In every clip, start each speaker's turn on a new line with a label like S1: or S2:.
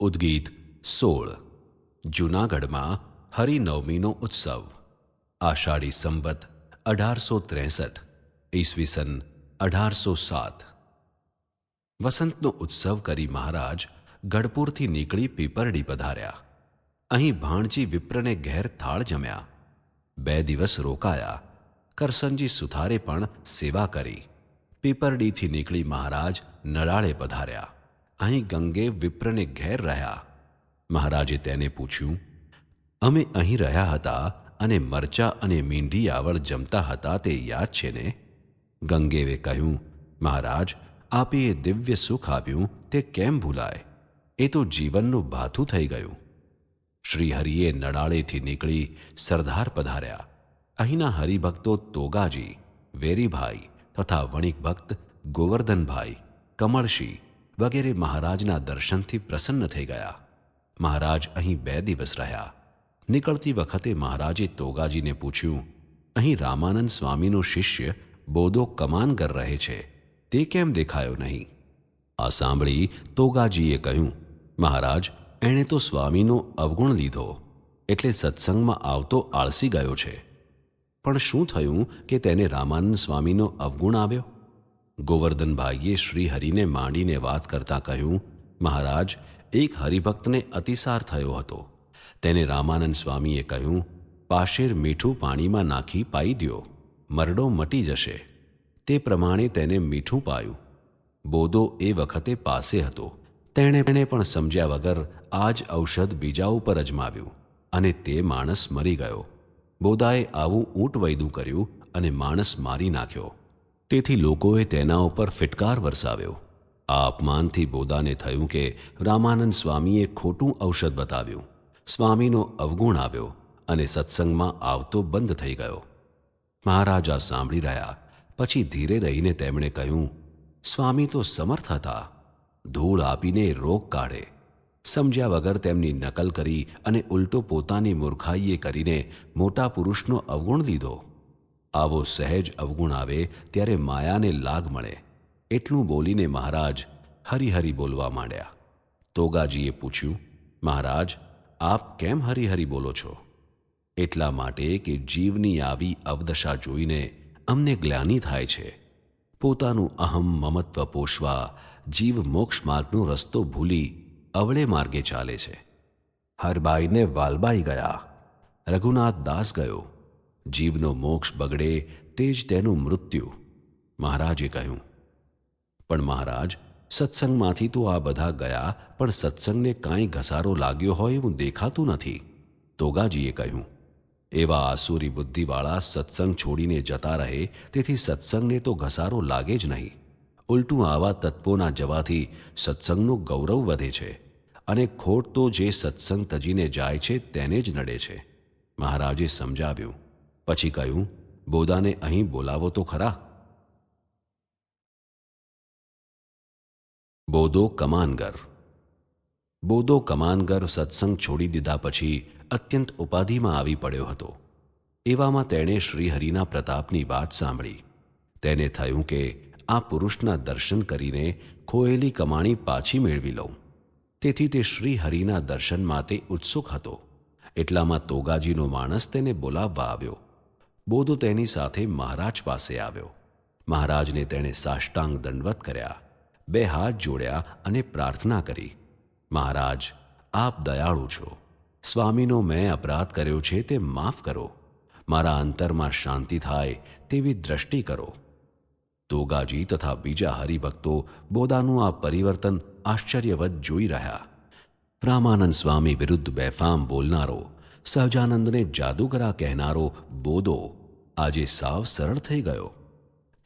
S1: ઉદ્ગીત 16 જૂનાગઢમાં હરિનવમીનો ઉત્સવ આષાઢી સંવત 1863 ઈસવીસન 1807 વસંતનો ઉત્સવ કરી મહારાજ ગઢપુરથી નીકળી પીપરડી પધાર્યા. અહીં ભાણજી વિપ્રને ઘેર થાળ જમ્યા. 2 દિવસ રોકાયા. કરસનજી સુથારે પણ સેવા કરી. પીપરડીથી નીકળી મહારાજ નડાળે પધાર્યા. અહીં ગંગે વિપ્રને ઘેર રહ્યા. મહારાજે તેને પૂછ્યું, અમે અહીં રહ્યા હતા અને મરચા અને મીંઢી આવળ જમતા હતા તે યાદ છે ને? ગંગેવે કહ્યું, મહારાજ, આપે એ દિવ્ય સુખ આપ્યું તે કેમ ભૂલાય? એ તો જીવનનું ભાથું થઈ ગયું. શ્રીહરિએ નડાળેથી નીકળી સરદાર પધાર્યા. અહીંના હરિભક્તો તોગાજી, વેરીભાઈ તથા વણિક ભક્ત ગોવર્ધનભાઈ, કમળશી વગેરે મહારાજના દર્શનથી પ્રસન્ન થઈ ગયા. મહારાજ અહીં 2 દિવસ રહ્યા. નીકળતી વખતે મહારાજે તોગાજીને પૂછ્યું, અહીં રામાનંદ સ્વામીનો શિષ્ય બોદો કમાનગર રહે છે, તે કેમ દેખાયો નહીં? આ સાંભળી તોગાજીએ કહ્યું, મહારાજ, એણે તો સ્વામીનો અવગુણ લીધો એટલે સત્સંગમાં આવતો આળસી ગયો છે. પણ શું થયું કે તેને રામાનંદ સ્વામીનો અવગુણ આવ્યો? ગોવર્ધનભાઈએ શ્રીહરિને માંડીને વાત કરતાં કહ્યું, મહારાજ, એક હરિભક્તને અતિસાર થયો હતો. તેને રામાનંદ સ્વામીએ કહ્યું, પાશેર મીઠું પાણીમાં નાખી પાઈ દ્યો, મરડો મટી જશે. તે પ્રમાણે તેને મીઠું પાયું. બોદો એ વખતે પાસે હતો. તેણે પણ સમજ્યા વગર આ જ ઔષધ બીજા ઉપર અજમાવ્યું અને તે માણસ મરી ગયો. બોદાએ આવું ઊંટ વૈદું કર્યું અને માણસ મારી નાખ્યો. તેથી લોકોએ તેના ઉપર ફિટકાર વરસાવ્યો. આ અપમાનથી બોદાને થયું કે રામાનંદ સ્વામીએ ખોટું ઔષધ બતાવ્યું. સ્વામીનો અવગુણ આવ્યો અને સત્સંગમાં આવતો બંધ થઈ ગયો. મહારાજ આ સાંભળી રહ્યા. પછી ધીરે રહીને તેમણે કહ્યું, સ્વામી તો સમર્થ હતા. ધૂળ આપીને રોગ કાઢે. સમજ્યા વગર તેમની નકલ કરી અને ઉલટો પોતાની મૂર્ખાઈએ કરીને મોટા પુરુષનો અવગુણ લીધો. આવો સહેજ અવગુણ આવે ત્યારે માયાને લાગ મળે. એટલું બોલીને મહારાજ હરિહરિ બોલવા માંડ્યા. તોગાજીએ પૂછ્યું, મહારાજ, આપ કેમ હરિહરિ બોલો છો? એટલા માટે કે જીવની આવી અવદશા જોઈને અમને ગ્લાનિ થાય છે. પોતાનું અહમ મમત્વ પોષવા જીવ મોક્ષ માર્ગનો રસ્તો ભૂલી અવળે માર્ગે ચાલે છે. હરબાઈને વાલબાઈ ગયા, રઘુનાથ દાસ ગયો. જીવનો મોક્ષ બગડે તે જ તેનું મૃત્યુ. મહારાજે કહ્યું, પણ મહારાજ, સત્સંગમાંથી તો આ બધા ગયા પણ સત્સંગને કાંઈ ઘસારો લાગ્યો હોય એવું દેખાતું નથી. તોગાજીએ કહ્યું, એવા આસુરી બુદ્ધિવાળા સત્સંગ છોડીને જતા રહે તેથી સત્સંગને તો ઘસારો લાગે જ નહીં. ઉલટું આવા તત્વોના જવાથી સત્સંગનું ગૌરવ વધે છે અને ખોટ તો જે સત્સંગ તજીને જાય છે તેને જ નડે છે. મહારાજે સમજાવ્યું. પછી કહ્યું, બોદાને અહીં બોલાવો તો ખરા. બોદો કમાનગર. બોદો કમાનગર સત્સંગ છોડી દીધા પછી અત્યંત ઉપાધિમાં આવી પડ્યો હતો. એવામાં તેણે શ્રીહરિના પ્રતાપની વાત સાંભળી. તેને થયું કે આ પુરુષના દર્શન કરીને ખોયેલી કમાણી પાછી મેળવી લઉં. તેથી તે શ્રીહરિના દર્શન માટે ઉત્સુક હતો. એટલામાં તોગાજીનો માણસ તેને બોલાવવા આવ્યો. બોદો તેની સાથે મહારાજ પાસે આવ્યો. મહારાજને તેણે સાષ્ટાંગ દંડવત કર્યા, 2 હાથ જોડ્યા અને પ્રાર્થના કરી, મહારાજ, આપ દયાળુ છો. સ્વામીનો મેં અપરાધ કર્યો છે તે માફ કરો. મારા અંતરમાં શાંતિ થાય તેવી દ્રષ્ટિ કરો. તોગાજી તથા બીજા હરિભક્તો બોદાનું આ પરિવર્તન આશ્ચર્યવત જોઈ રહ્યા. રામાનંદ સ્વામી વિરુદ્ધ બેફામ બોલનારો, સહજાનંદને જાદુગરા કહેનારો બોદો આજે સાવ સરળ થઈ ગયો.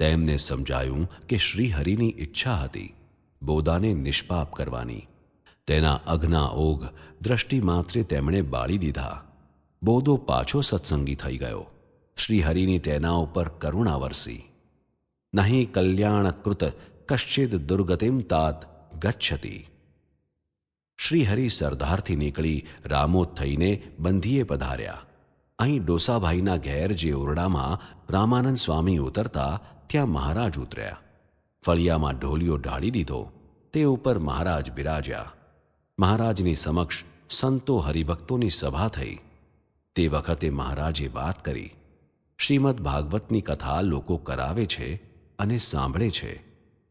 S1: તેમને સમજાયું કે શ્રીહરિની ઈચ્છા હતી બોદાને નિષ્પાપ કરવાની. તેના અઘના ઓઘ દ્રષ્ટિ માત્રે તેમણે બાળી દીધા. બોદો પાછો સત્સંગી થઈ ગયો. શ્રીહરિની તેના ઉપર કરુણા વરસી. નહીં કલ્યાણકૃત કશ્ચિદ દુર્ગતિમ તાત ગચ્છતિ. શ્રીહરિ સરદારથી નીકળી રામોદ થઈને બંધીએ પધાર્યા. અહીં ડોસાભાઈના ઘેર જે ઓરડામાં રામાનંદ સ્વામી ઉતરતા ત્યાં મહારાજ ઉતર્યા. ફળિયામાં ઢોલિયો ઢાળી દીધો. તે ઉપર મહારાજ બિરાજ્યા. મહારાજની સમક્ષ સંતો હરિભક્તોની સભા થઈ. તે વખતે મહારાજે વાત કરી, શ્રીમદ ભાગવતની કથા લોકો કરાવે છે અને સાંભળે છે,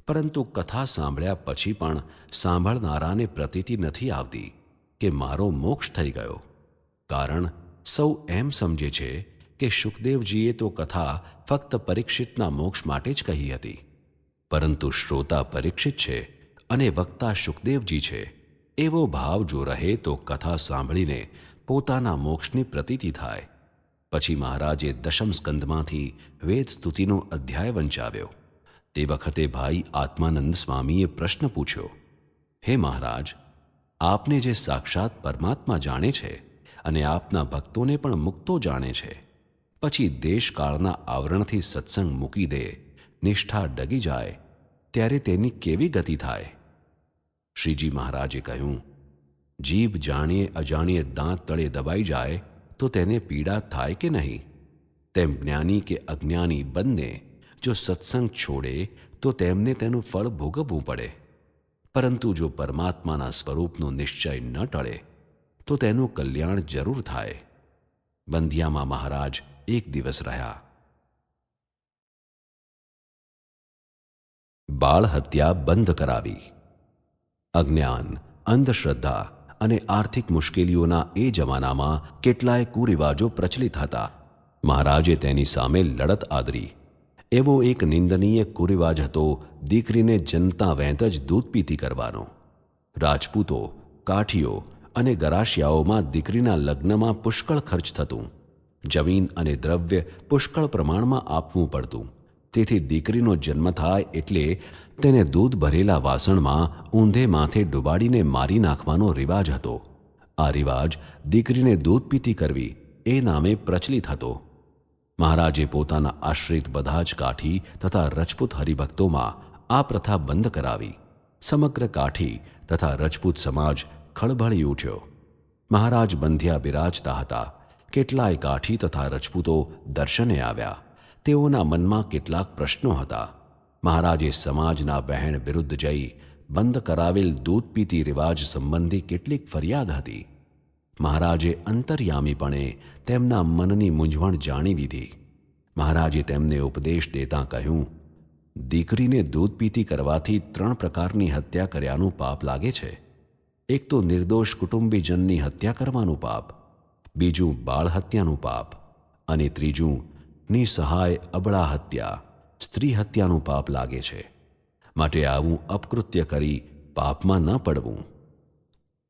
S1: પરંતુ કથા સાંભળ્યા પછી પણ સાંભળનારાને પ્રતીતિ નથી આવતી કે મારો મોક્ષ થઈ ગયો. કારણ સૌ એમ સમજે છે કે શુકદેવજીએ તો કથા ફક્ત પરીક્ષિતના મોક્ષ માટે જ કહી હતી, પરંતુ શ્રોતા પરીક્ષિત છે અને વક્તા શુકદેવજી છે એવો ભાવ જો રહે તો કથા સાંભળીને પોતાના મોક્ષની પ્રતીતિ થાય. પછી મહારાજે દશમ સ્કંદમાંથી વેદ સ્તુતિનો અધ્યાય વંચાવ્યો. તે વખતે ભાઈ આત્માનંદ સ્વામીએ પ્રશ્ન પૂછ્યો, હે મહારાજ, આપને જે સાક્ષાત પરમાત્મા જાણે છે અને આપના ભક્તોને પણ મુક્તો જાણે છે, પછી દેશકાળના આવરણથી સત્સંગ મૂકી દે, નિષ્ઠા ડગી જાય, ત્યારે તેની કેવી ગતિ થાય? શ્રીજી મહારાજે કહ્યું, જીભ જાણીએ અજાણીએ દાંત તળે દબાઈ જાય તો તેને પીડા થાય કે નહીં? તેમ જ્ઞાની કે અજ્ઞાની બંને જો સત્સંગ છોડે તો તેમને તેનું ફળ ભોગવવું પડે, પરંતુ જો પરમાત્માના સ્વરૂપનો નિશ્ચય ન ટળે તો તેનું કલ્યાણ જરૂર થાય. બંધિયામાં મહારાજ એક દિવસ રહ્યા. બાળ હત્યા બંધ કરાવી. અજ્ઞાન, અંધશ્રદ્ધા અને આર્થિક મુશ્કેલીઓના એ જમાનામાં કેટલાય કુરિવાજો પ્રચલિત હતા. મહારાજે તેની સામે લડત આદરી. એવો એક નિંદનીય કુરિવાજ હતો દીકરીને જનતા વેંત જ દૂધ પીતી કરવાનો. રાજપૂતો, કાઠીઓ અને ગરાશિયાઓમાં દીકરીના લગ્નમાં પુષ્કળ ખર્ચ થતું. જમીન અને દ્રવ્ય પુષ્કળ પ્રમાણમાં આપવું પડતું. તેથી દીકરીનો જન્મ થાય એટલે તેને દૂધ ભરેલા વાસણમાં ઊંધે માથે ડુબાડીને મારી નાખવાનો રિવાજ હતો. આ રિવાજ દીકરીને દૂધ પીતી કરવી એ નામે પ્રચલિત હતો. મહારાજે પોતાના આશ્રિત બધા જ કાઠી તથા રજપૂત હરિભક્તોમાં આ પ્રથા બંધ કરાવી. સમગ્ર કાઠી તથા રજપૂત સમાજ ખળભળી ઉઠ્યો. મહારાજ બંધિયા બિરાજતા હતા. કેટલાય કાઠી તથા રજપૂતો દર્શને આવ્યા. તેઓના મનમાં કેટલાક પ્રશ્નો હતા. મહારાજે સમાજના વહેણ વિરુદ્ધ જઈ બંધ કરાવેલ દૂધ પીતી રિવાજ સંબંધી કેટલીક ફરિયાદ હતી. મહારાજે અંતર્યામીપણે તેમના મનની મૂંઝવણ જાણી લીધી. મહારાજે તેમને ઉપદેશ દેતાં કહ્યું, દીકરીને દૂધ પીતી કરવાથી 3 પ્રકારની હત્યા કર્યાનું પાપ લાગે છે. એક તો નિર્દોષ કુટુંબીજનની હત્યા કરવાનું પાપ, બીજું બાળ હત્યાનું પાપ અને ત્રીજું નિસહાય અબળા હત્યા, સ્ત્રી હત્યાનું પાપ લાગે છે. માટે આવું અપકૃત્ય કરી પાપમાં ન પડવું.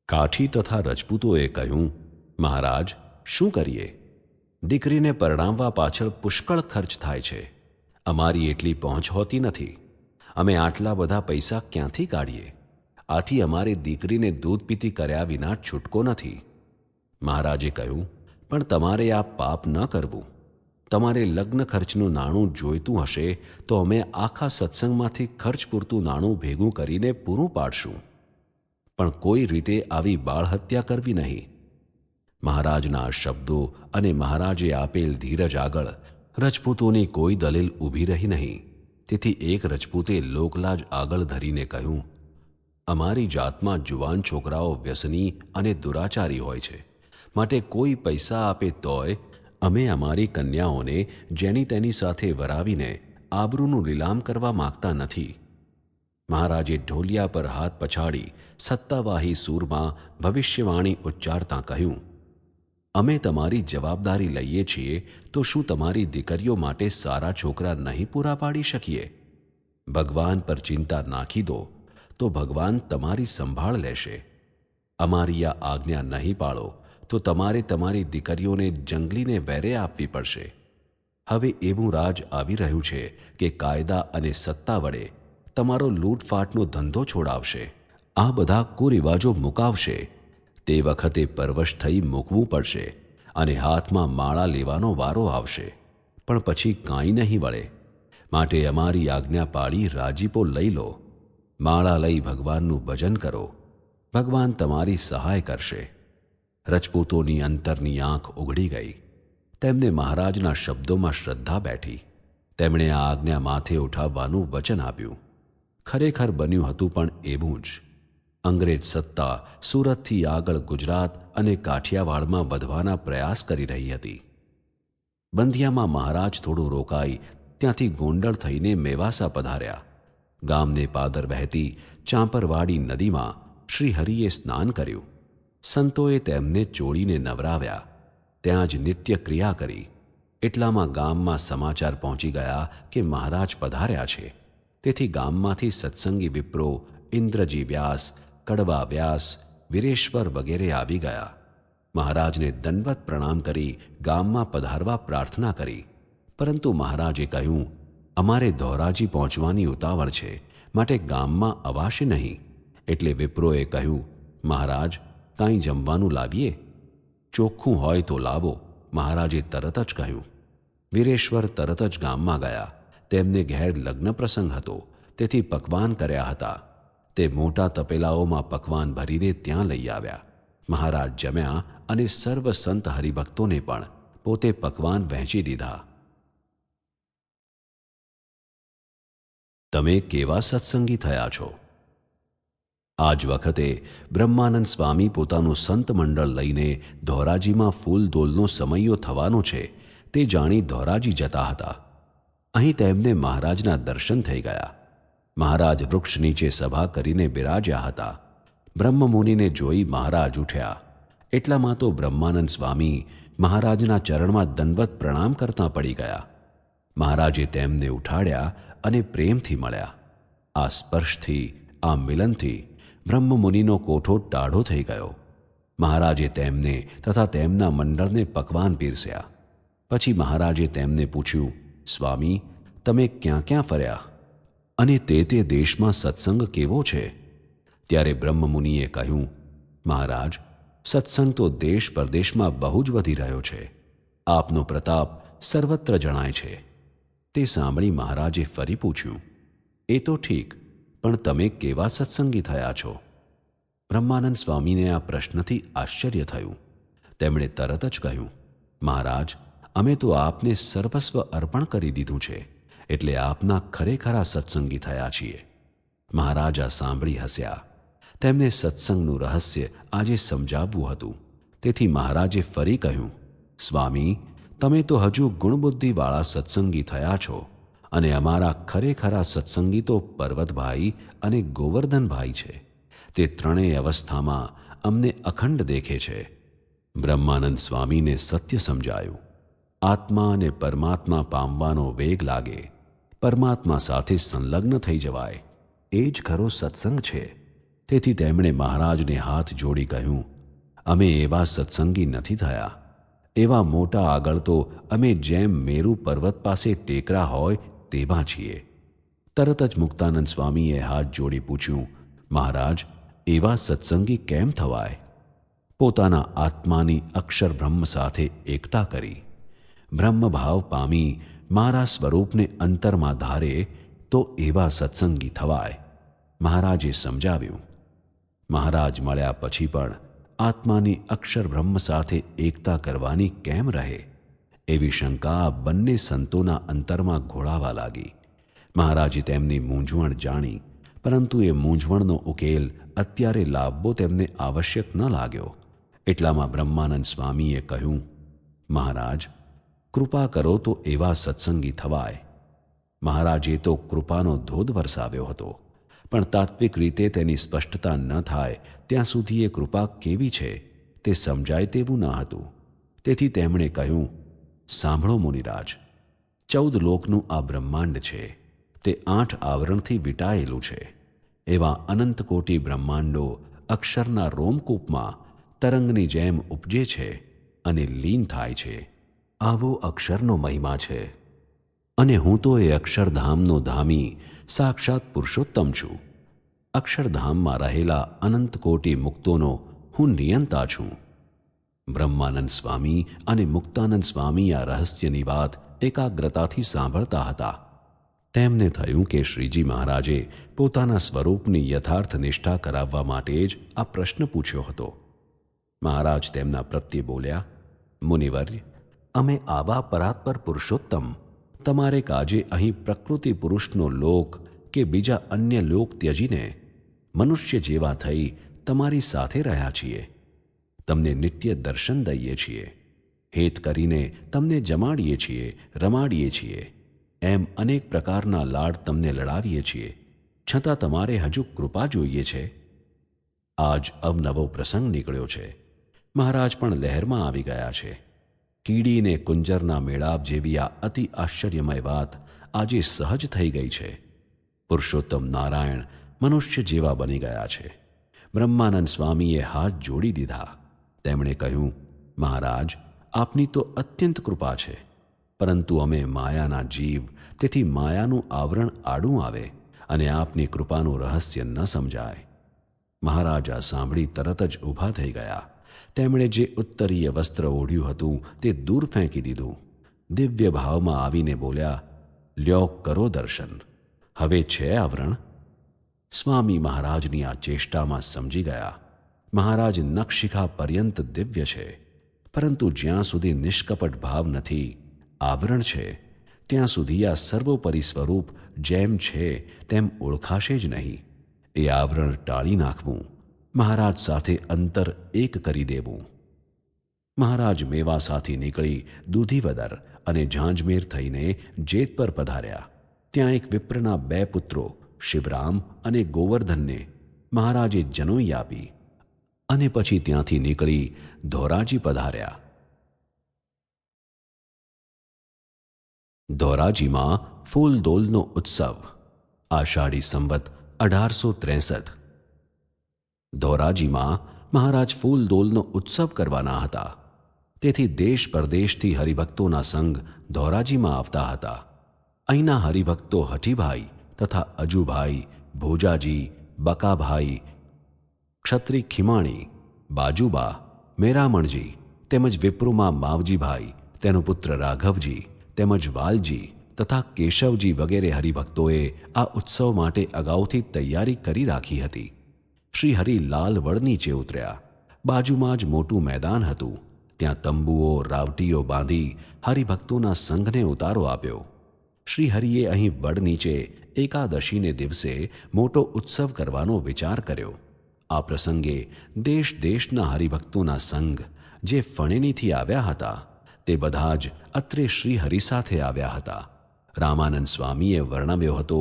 S1: કાઠી તથા રજપૂતોએ કહ્યું, મહારાજ, શું કરીએ? દીકરીને પરણાવવા પાછળ પુષ્કળ ખર્ચ થાય છે. અમારી એટલી પહોંચ હોતી નથી. અમે આટલા બધા પૈસા ક્યાંથી કાઢીએ? આથી અમારે દીકરીને દૂધ પીતી કર્યા વિના છૂટકો નથી. મહારાજે કહ્યું, પણ તમારે આ પાપ ન કરવું. તમારે લગ્ન ખર્ચનું નાણું જોઈતું હશે તો અમે આખા સત્સંગમાંથી ખર્ચ પૂરતું નાણું ભેગું કરીને પૂરું પાડશું, પણ કોઈ રીતે આવી બાળ હત્યા કરવી નહીં. મહારાજના શબ્દો અને મહારાજે આપેલ ધીરજ આગળ રજપૂતોની કોઈ દલીલ ઊભી રહી નહીં. તેથી એક રજપૂતે લોકલાજ આગળ ધરીને કહ્યું, અમારી જાતમાં જુવાન છોકરાઓ વ્યસની અને દુરાચારી હોય છે, માટે કોઈ પૈસા આપે તોય અમે અમારી કન્યાઓને જેની તેની સાથે વરાવીને આબરૂનું લીલામ કરવા માગતા નથી. મહારાજે ઢોલિયા પર હાથ પછાડી સત્તાવાહી સૂરમાં ભવિષ્યવાણી ઉચ્ચારતાં કહ્યું, અમે તમારી જવાબદારી લઈએ છીએ તો શું તમારી દીકરીઓ માટે સારા છોકરા નહીં પૂરા પાડી શકીએ? ભગવાન પર ચિંતા નાખી દો તો ભગવાન તમારી સંભાળ લેશે. અમારી આ આજ્ઞા નહીં પાળો તો તમારે તમારી દીકરીઓને જંગલીને વેરે આપવી પડશે. હવે એવું રાજ આવી રહ્યું છે કે કાયદા અને સત્તા વડે તમારો લૂંટફાટનો ધંધો છોડાવશે, આ બધા કુરિવાજો મુકાવશે. તે વખતે પરવશ થઈ મૂકવું પડશે અને હાથમાં માળા લેવાનો વારો આવશે, પણ પછી કાંઈ નહીં વળે. માટે અમારી આજ્ઞા પાળી રાજીપો લઈ લો. માળા લઈ ભગવાનનું ભજન કરો. ભગવાન તમારી સહાય કરશે. રજપૂતોની અંતરની આંખ ઉઘડી ગઈ. તેમને મહારાજના શબ્દોમાં શ્રદ્ધા બેઠી. તેમણે આ આજ્ઞા માથે ઉઠાવવાનું વચન આપ્યું. ખરેખર બન્યું હતું પણ એવું જ. અંગ્રેજ સત્તા સુરતથી આગળ ગુજરાત અને કાઠિયાવાડમાં વધવાના પ્રયાસ કરી રહી હતી. બંધિયામાં મહારાજ થોડું રોકાઈ ત્યાંથી ગોંડલ થઈને મેવાસા પધાર્યા. ગામને પાદર વહેતી ચાંપરવાડી નદીમાં શ્રીહરિએ સ્નાન કર્યું. સંતોએ તેમને ચોળીને નવરાવ્યા. ત્યાં જ નિત્ય ક્રિયા કરી. એટલામાં ગામમાં સમાચાર પહોંચી ગયા કે મહારાજ પધાર્યા છે. તેથી ગામમાંથી સત્સંગી વિપ્રો ઇન્દ્રજી વ્યાસ, કડવા વ્યાસ, વીરેશ્વર વગેરે આવી ગયા. મહારાજને દંડવત પ્રણામ કરી ગામમાં પધારવા પ્રાર્થના કરી. પરંતુ મહારાજે કહ્યું, અમારે ધોરાજી પહોંચવાની ઉતાવળ છે, માટે ગામમાં અવાશે નહીં. એટલે વિપ્રોએ કહ્યું, મહારાજ, કાંઈ જમવાનું લાવીએ? ચોખ્ખું હોય તો લાવો, મહારાજે તરત જ કહ્યું. વીરેશ્વર તરત જ ગામમાં ગયા. તેમને ઘેર લગ્ન પ્રસંગ હતો, તેથી પકવાન કર્યા હતા. તે મોટા તપેલાઓમાં પકવાન ભરીને ત્યાં લઈ આવ્યા. મહારાજ જમ્યા અને સર્વ સંત હરિભક્તોને પણ પોતે પકવાન વહેંચી દીધા. તમે કેવા સત્સંગી થયા છો? આ જ વખતે બ્રહ્માનંદ સ્વામી પોતાનું સંત મંડળ લઈને ધોરાજીમાં ફૂલદોલનો સમયો થવાનો છે તે જાણી ધોરાજી જતા હતા. અહીં તેમને મહારાજના દર્શન થઈ ગયા. મહારાજ વૃક્ષ નીચે સભા કરીને બિરાજ્યા હતા. બ્રહ્મમુનિને જોઈ મહારાજ ઉઠ્યા. એટલામાં તો બ્રહ્માનંદ સ્વામી મહારાજના ચરણમાં દંડવત પ્રણામ કરતાં પડી ગયા. મહારાજે તેમને ઉઠાડ્યા અને પ્રેમથી મળ્યા. આ સ્પર્શથી, આ મિલનથી બ્રહ્મમુનિનો કોઠો ટાઢો થઈ ગયો. મહારાજે તેમને તથા તેમના મંડળને પકવાન પીરસ્યા. પછી મહારાજે તેમને પૂછ્યું, સ્વામી, તમે ક્યાં ક્યાં ફર્યા અને તે દેશમાં સત્સંગ કેવો છે? ત્યારે બ્રહ્મમુનિએ કહ્યું, મહારાજ, સત્સંગ તો દેશ પરદેશમાં બહુ જ વધી રહ્યો છે. આપનો પ્રતાપ સર્વત્ર જણાય છે. તે સાંભળી મહારાજે ફરી પૂછ્યું, એ તો ઠીક, પણ તમે કેવા સત્સંગી થયા છો? બ્રહ્માનંદ સ્વામીને આ પ્રશ્નથી આશ્ચર્ય થયું. તેમણે તરત જ કહ્યું, મહારાજ, અમે તો આપને સર્વસ્વ અર્પણ કરી દીધું છે, એટલે આપના ખરેખરા સત્સંગી થયા છીએ. મહારાજ આ સાંભળી હસ્યા. તેમને સત્સંગનું રહસ્ય આજે સમજાવવું હતું. તેથી મહારાજે ફરી કહ્યું, સ્વામી, તમે તો હજુ ગુણબુદ્ધિવાળા સત્સંગી થયા છો, અને અમારા ખરેખરા સત્સંગી તો પર્વતભાઈ અને ગોવર્ધનભાઈ છે. તે ત્રણેય અવસ્થામાં અમને અખંડ દેખે છે. બ્રહ્માનંદ સ્વામીને સત્ય સમજાયું. આત્મા અને પરમાત્મા પામવાનો વેગ લાગે, પરમાત્મા સાથે સંલગ્ન થઈ જવાય, એ જ ખરો સત્સંગ છે. તેથી તેમણે મહારાજને હાથ જોડી કહ્યું, અમે એવા સત્સંગી નથી થયા. એવા મોટા આગળ તો અમે જેમ મેરુ પર્વત પાસે ટેકરા હોય તેવા છીએ. તરત જ મુક્તાનંદ સ્વામીએ હાથ જોડી પૂછ્યું, મહારાજ, એવા સત્સંગી કેમ થવાય? પોતાના આત્માની અક્ષર બ્રહ્મ સાથે એકતા કરી, બ્રહ્મભાવ પામી મારા સ્વરૂપને અંતરમાં ધારે તો એવા સત્સંગી થવાય. મહારાજે સમજાવ્યું. મહારાજ મળ્યા પછી પણ આત્માની અક્ષર બ્રહ્મ સાથે એકતા કરવાની કેમ રહે? એવી શંકા બંને સંતોના અંતરમાં ઘોળાવા લાગી. મહારાજે તેમની મૂંઝવણ જાણી, પરંતુ એ મૂંઝવણનો ઉકેલ અત્યારે લાવવો તેમને આવશ્યક ન લાગ્યો. એટલામાં બ્રહ્માનંદ સ્વામીએ કહ્યું, મહારાજ, કૃપા કરો તો એવા સત્સંગી થવાય. મહારાજે તો કૃપાનો ધોધ વરસાવ્યો હતો, પણ તાત્વિક રીતે તેની સ્પષ્ટતા ન થાય ત્યાં સુધી એ કૃપા કેવી છે તે સમજાય તેવું ન હતું. તેથી તેમણે કહ્યું, સાંભળો મુનિરાજ, 14 લોકનું આ બ્રહ્માંડ છે. તે 8 આવરણથી વીંટાયેલું છે. એવા અનંત કોટી બ્રહ્માંડો અક્ષરના રોમકૂપમાં તરંગની જેમ ઉપજે છે અને લીન થાય છે. આવો અક્ષરનો મહિમા છે. અને હું તો એ અક્ષરધામનો ધામી સાક્ષાત પુરુષોત્તમ છું. અક્ષરધામમાં રહેલા અનંત કોટી મુક્તોનો હું નિયંતા છું. બ્રહ્માનંદ સ્વામી અને મુક્તાનંદ સ્વામી આ રહસ્યની વાત એકાગ્રતાથી સાંભળતા હતા. તેમને થયું કે શ્રીજી મહારાજે પોતાના સ્વરૂપની યથાર્થ નિષ્ઠા કરાવવા માટે જ આ પ્રશ્ન પૂછ્યો હતો. મહારાજ તેમના પ્રત્યે બોલ્યા, મુનિવર્ય, અમે આવા પરાત્પર પુરુષોત્તમ તમારે કાજે અહીં પ્રકૃતિ પુરુષનો લોક કે બીજા અન્ય લોક ત્યજીને મનુષ્ય જેવા થઈ તમારી સાથે રહ્યા છીએ. તમને નિત્ય દર્શન દઈએ છીએ. હેત કરીને તમને જમાડીએ છીએ, રમાડીએ છીએ. એમ અનેક પ્રકારના લાડ તમને લડાવીએ છીએ, છતાં તમારે હજુ કૃપા જોઈએ છે. આજ અવનવો પ્રસંગ નીકળ્યો છે. મહારાજ પણ લહેરમાં આવી ગયા છે. કીડીને કુંજરના મેળાપ જેવી આ અતિ આશ્ચર્યમય વાત આજે સહજ થઈ ગઈ છે. પુરુષોત્તમ નારાયણ મનુષ્ય જેવા બની ગયા છે. બ્રહ્માનંદ સ્વામીએ હાથ જોડી દીધા. તેમણે કહ્યું, મહારાજ, આપની તો અત્યંત કૃપા છે, પરંતુ અમે માયાના જીવ, તેથી માયાનું આવરણ આડું આવે અને આપની કૃપાનું રહસ્ય ન સમજાય. મહારાજ આ સાંભળી તરત જ ઊભા થઈ ગયા. તેમણે જે ઉત્તરીય વસ્ત્ર ઓઢ્યું હતું તે દૂર ફેંકી દીધું. દિવ્ય ભાવમાં આવીને બોલ્યા, લ્યો કરો દર્શન. હવે છે આવરણ? સ્વામી મહારાજની આ ચેષ્ટામાં સમજી ગયા. મહારાજ નખશિખા પર્યંત દિવ્ય છે, પરંતુ જ્યાં સુધી નિષ્કપટ ભાવ નથી, આવરણ છે, ત્યાં સુધી આ સર્વોપરી સ્વરૂપ જેમ છે તેમ ઓળખાશે જ નહીં. એ આવરણ ટાળી નાખવું, મહારાજ સાથે અંતર એક કરી દેવું. મહારાજ મેવાસાથી નીકળી દૂધીવદર અને ઝાંઝમેર થઈને જેતપર પધાર્યા. ત્યાં એક વિપ્રના 2 પુત્રો શિવરામ અને ગોવર્ધનને મહારાજે જનોઈ આપી અને પછી ત્યાંથી નીકળી ધોરાજી પધાર્યા. ધોરાજીમાં ફૂલદોલનો ઉત્સવ. આષાઢી સંવત 1863. ધોરાજીમાં મહારાજ ફૂલદોલનો ઉત્સવ કરવાના હતા. તેથી દેશ પરદેશથી હરિભક્તોના સંઘ ધોરાજીમાં આવતા હતા. અહીંના હરિભક્તો હઠીભાઈ તથા અજુભાઈ, ભોજાજી, બકાભાઈ, ક્ષત્રિ ખીમાણી, બાજુબા, મેરામણજી તેમજ વિપ્રુમાં માવજીભાઈ, તેનો પુત્ર રાઘવજી તેમજ વાલજી તથા કેશવજી વગેરે હરિભક્તોએ આ ઉત્સવ માટે અગાઉથી તૈયારી કરી રાખી હતી. શ્રી હરિ લાલવડ નીચે ઉતર્યા. બાજુમાં જ મોટું મેદાન હતું. ત્યાં તંબુઓ, રાવટીઓ બાંધી હરિભક્તોના સંઘને ઉતારો આપ્યો. શ્રી હરિએ અહીં વડ નીચે એકાદશીને દિવસે મોટો ઉત્સવ કરવાનો વિચાર કર્યો. આ પ્રસંગે દેશ દેશના હરિભક્તોના સંઘ જે ફણેનીથી આવ્યા હતા તે બધા જ અત્રે શ્રીહરિ સાથે આવ્યા હતા. રામાનંદ સ્વામીએ વર્ણવ્યો હતો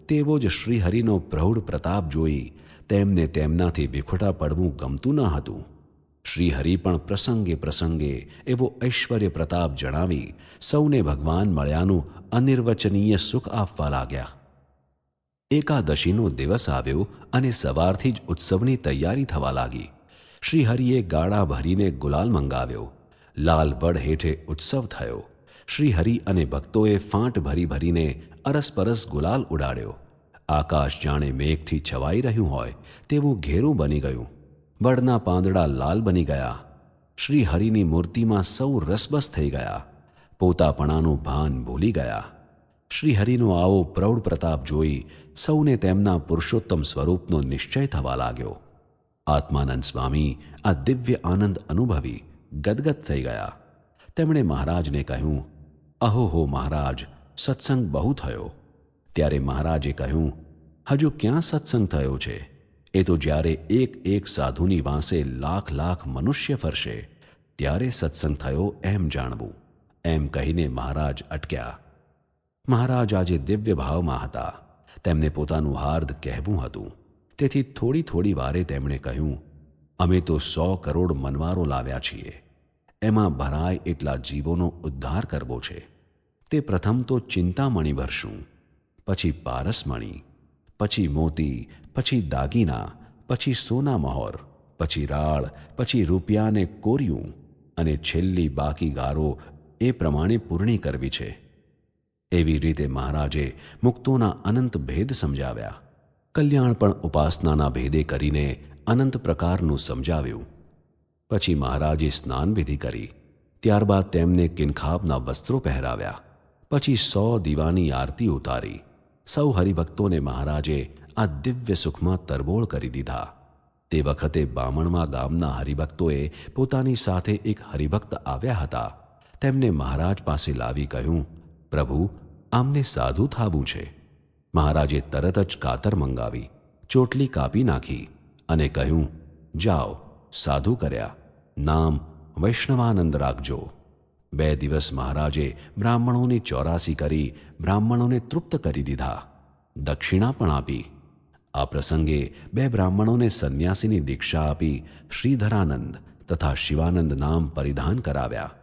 S1: તેવો જ શ્રીહરિનો પ્રૌઢ પ્રતાપ જોઈ તેમને તેમનાથી વિખુટા પડવું ગમતું ન હતું. શ્રીહરિ પણ પ્રસંગે પ્રસંગે એવો ઐશ્વર્ય પ્રતાપ જણાવી સૌને ભગવાન મળ્યાનું અનિર્વચનીય સુખ આપવા લાગ્યા. એકાદશીનો દિવસ આવ્યો અને સવારથી જ ઉત્સવની તૈયારી થવા લાગી. શ્રીહરિએ ગાડા ભરીને ગુલાલ મંગાવ્યો. લાલવડ હેઠે ઉત્સવ થયો. શ્રીહરિ અને ભક્તોએ ફાંટ ભરી ભરીને અરસપરસ ગુલાલ ઉડાડ્યો. આકાશ જાણે મેઘથી છવાઈ રહ્યું હોય તેવું ઘેરું બની ગયું. વડના પાંદડા લાલ બની ગયા. શ્રીહરિની મૂર્તિમાં સૌ રસબસ થઈ ગયા. પોતાપણાનું ભાન ભૂલી ગયા. શ્રીહરિનો આવો પ્રૌઢ પ્રતાપ જોઈ સૌને તેમના પુરુષોત્તમ સ્વરૂપનો નિશ્ચય થવા લાગ્યો. આત્માનંદ સ્વામી આ દિવ્ય આનંદ અનુભવી ગદગદ થઈ ગયા. તેમણે મહારાજને કહ્યું, અહો હો મહારાજ, સત્સંગ બહુ થયો. ત્યારે મહારાજે કહ્યું, હજુ ક્યાં સત્સંગ થયો છે? એ તો જ્યારે એક એક સાધુની વાંસે લાખ લાખ મનુષ્ય ફરશે ત્યારે સત્સંગ થયો એમ જાણવું. એમ કહીને મહારાજ અટક્યા. મહારાજ આજે દિવ્ય ભાવમાં હતા. તેમને પોતાનું હાર્દ કહેવું હતું. તેથી થોડી થોડી વારે તેમણે કહ્યું, અમે તો 100 કરોડ મનવારો લાવ્યા છીએ. એમાં ભરાય એટલા જીવોનો ઉદ્ધાર કરવો છે. તે પ્રથમ તો ચિંતામણી ભરશું, પછી પારસમણી, પછી મોતી, પછી દાગીના, પછી સોના મહોર, પછી રાળ, પછી રૂપિયાને કોર્યું અને છેલ્લી બાકી ગારો એ પ્રમાણે પૂર્ણી કરવી છે. એવી રીતે મહારાજે મુક્તોના અનંત ભેદ સમજાવ્યા. કલ્યાણ પણ ઉપાસનાના ભેદે કરીને અનંત પ્રકારનું સમજાવ્યું. પછી મહારાજે સ્નાનવિધિ કરી. ત્યારબાદ તેમને કિનખાબના વસ્ત્રો પહેરાવ્યા. પછી 100 દીવાની આરતી ઉતારી. સૌ હરિભક્તોને મહારાજે આ દિવ્ય સુખમાં તરબોળ કરી દીધા. તે વખતે બામણમાં ગામના હરિભક્તોએ પોતાની સાથે એક હરિભક્ત આવ્યા હતા. તેમને મહારાજ પાસે લાવી કહ્યું, પ્રભુ, આમને સાધુ થાવું છે. મહારાજે તરત જ કાતર મંગાવી ચોટલી કાપી નાખી અને કહ્યું, જાઓ, સાધુ કર્યા, નામ વૈષ્ણવાનંદ રાખજો. 2 દિવસ મહારાજે બ્રાહ્મણોની ચોરાસી કરી બ્રાહ્મણોને તૃપ્ત કરી દીધા. દક્ષિણા પણ આપી. આ પ્રસંગે 2 બ્રાહ્મણોને સંન્યાસીની દીક્ષા આપી શ્રીધરાનંદ તથા શિવાનંદ નામ પરિધાન કરાવ્યા.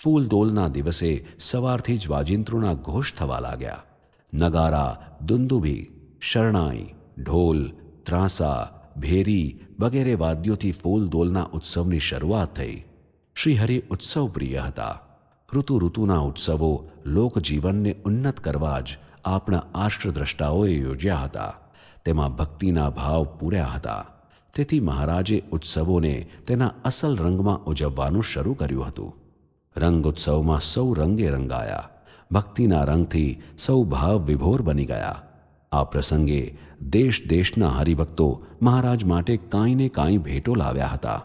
S1: ફૂલદોલના દિવસે સવારથી જ વાજિંત્રોના ઘોષ થવા લાગ્યા. નગારા, દુંદુભી, શરણાઈ, ઢોલ, ત્રાંસા, ભેરી વગેરે વાદ્યોથી ફૂલદોલના ઉત્સવની શરૂઆત થઈ. શ્રીહરિ ઉત્સવ પ્રિય હતા. ઋતુના ઉત્સવો લોકજીવનને ઉન્નત કરવા જ આપણા આષ્ટદ્રષ્ટાઓએ યોજ્યા હતા. તેમાં ભક્તિના ભાવ પૂર્યા હતા. તેથી મહારાજે ઉત્સવોને તેના અસલ રંગમાં ઉજવવાનું શરૂ કર્યું હતું. રંગોત્સવમાં સૌ રંગે રંગાયા. ભક્તિના રંગથી સૌ ભાવ વિભોર બની ગયા. આ પ્રસંગે દેશના હરિભક્તો મહારાજ માટે કાંઈ ને કાંઈ ભેટો લાવ્યા હતા.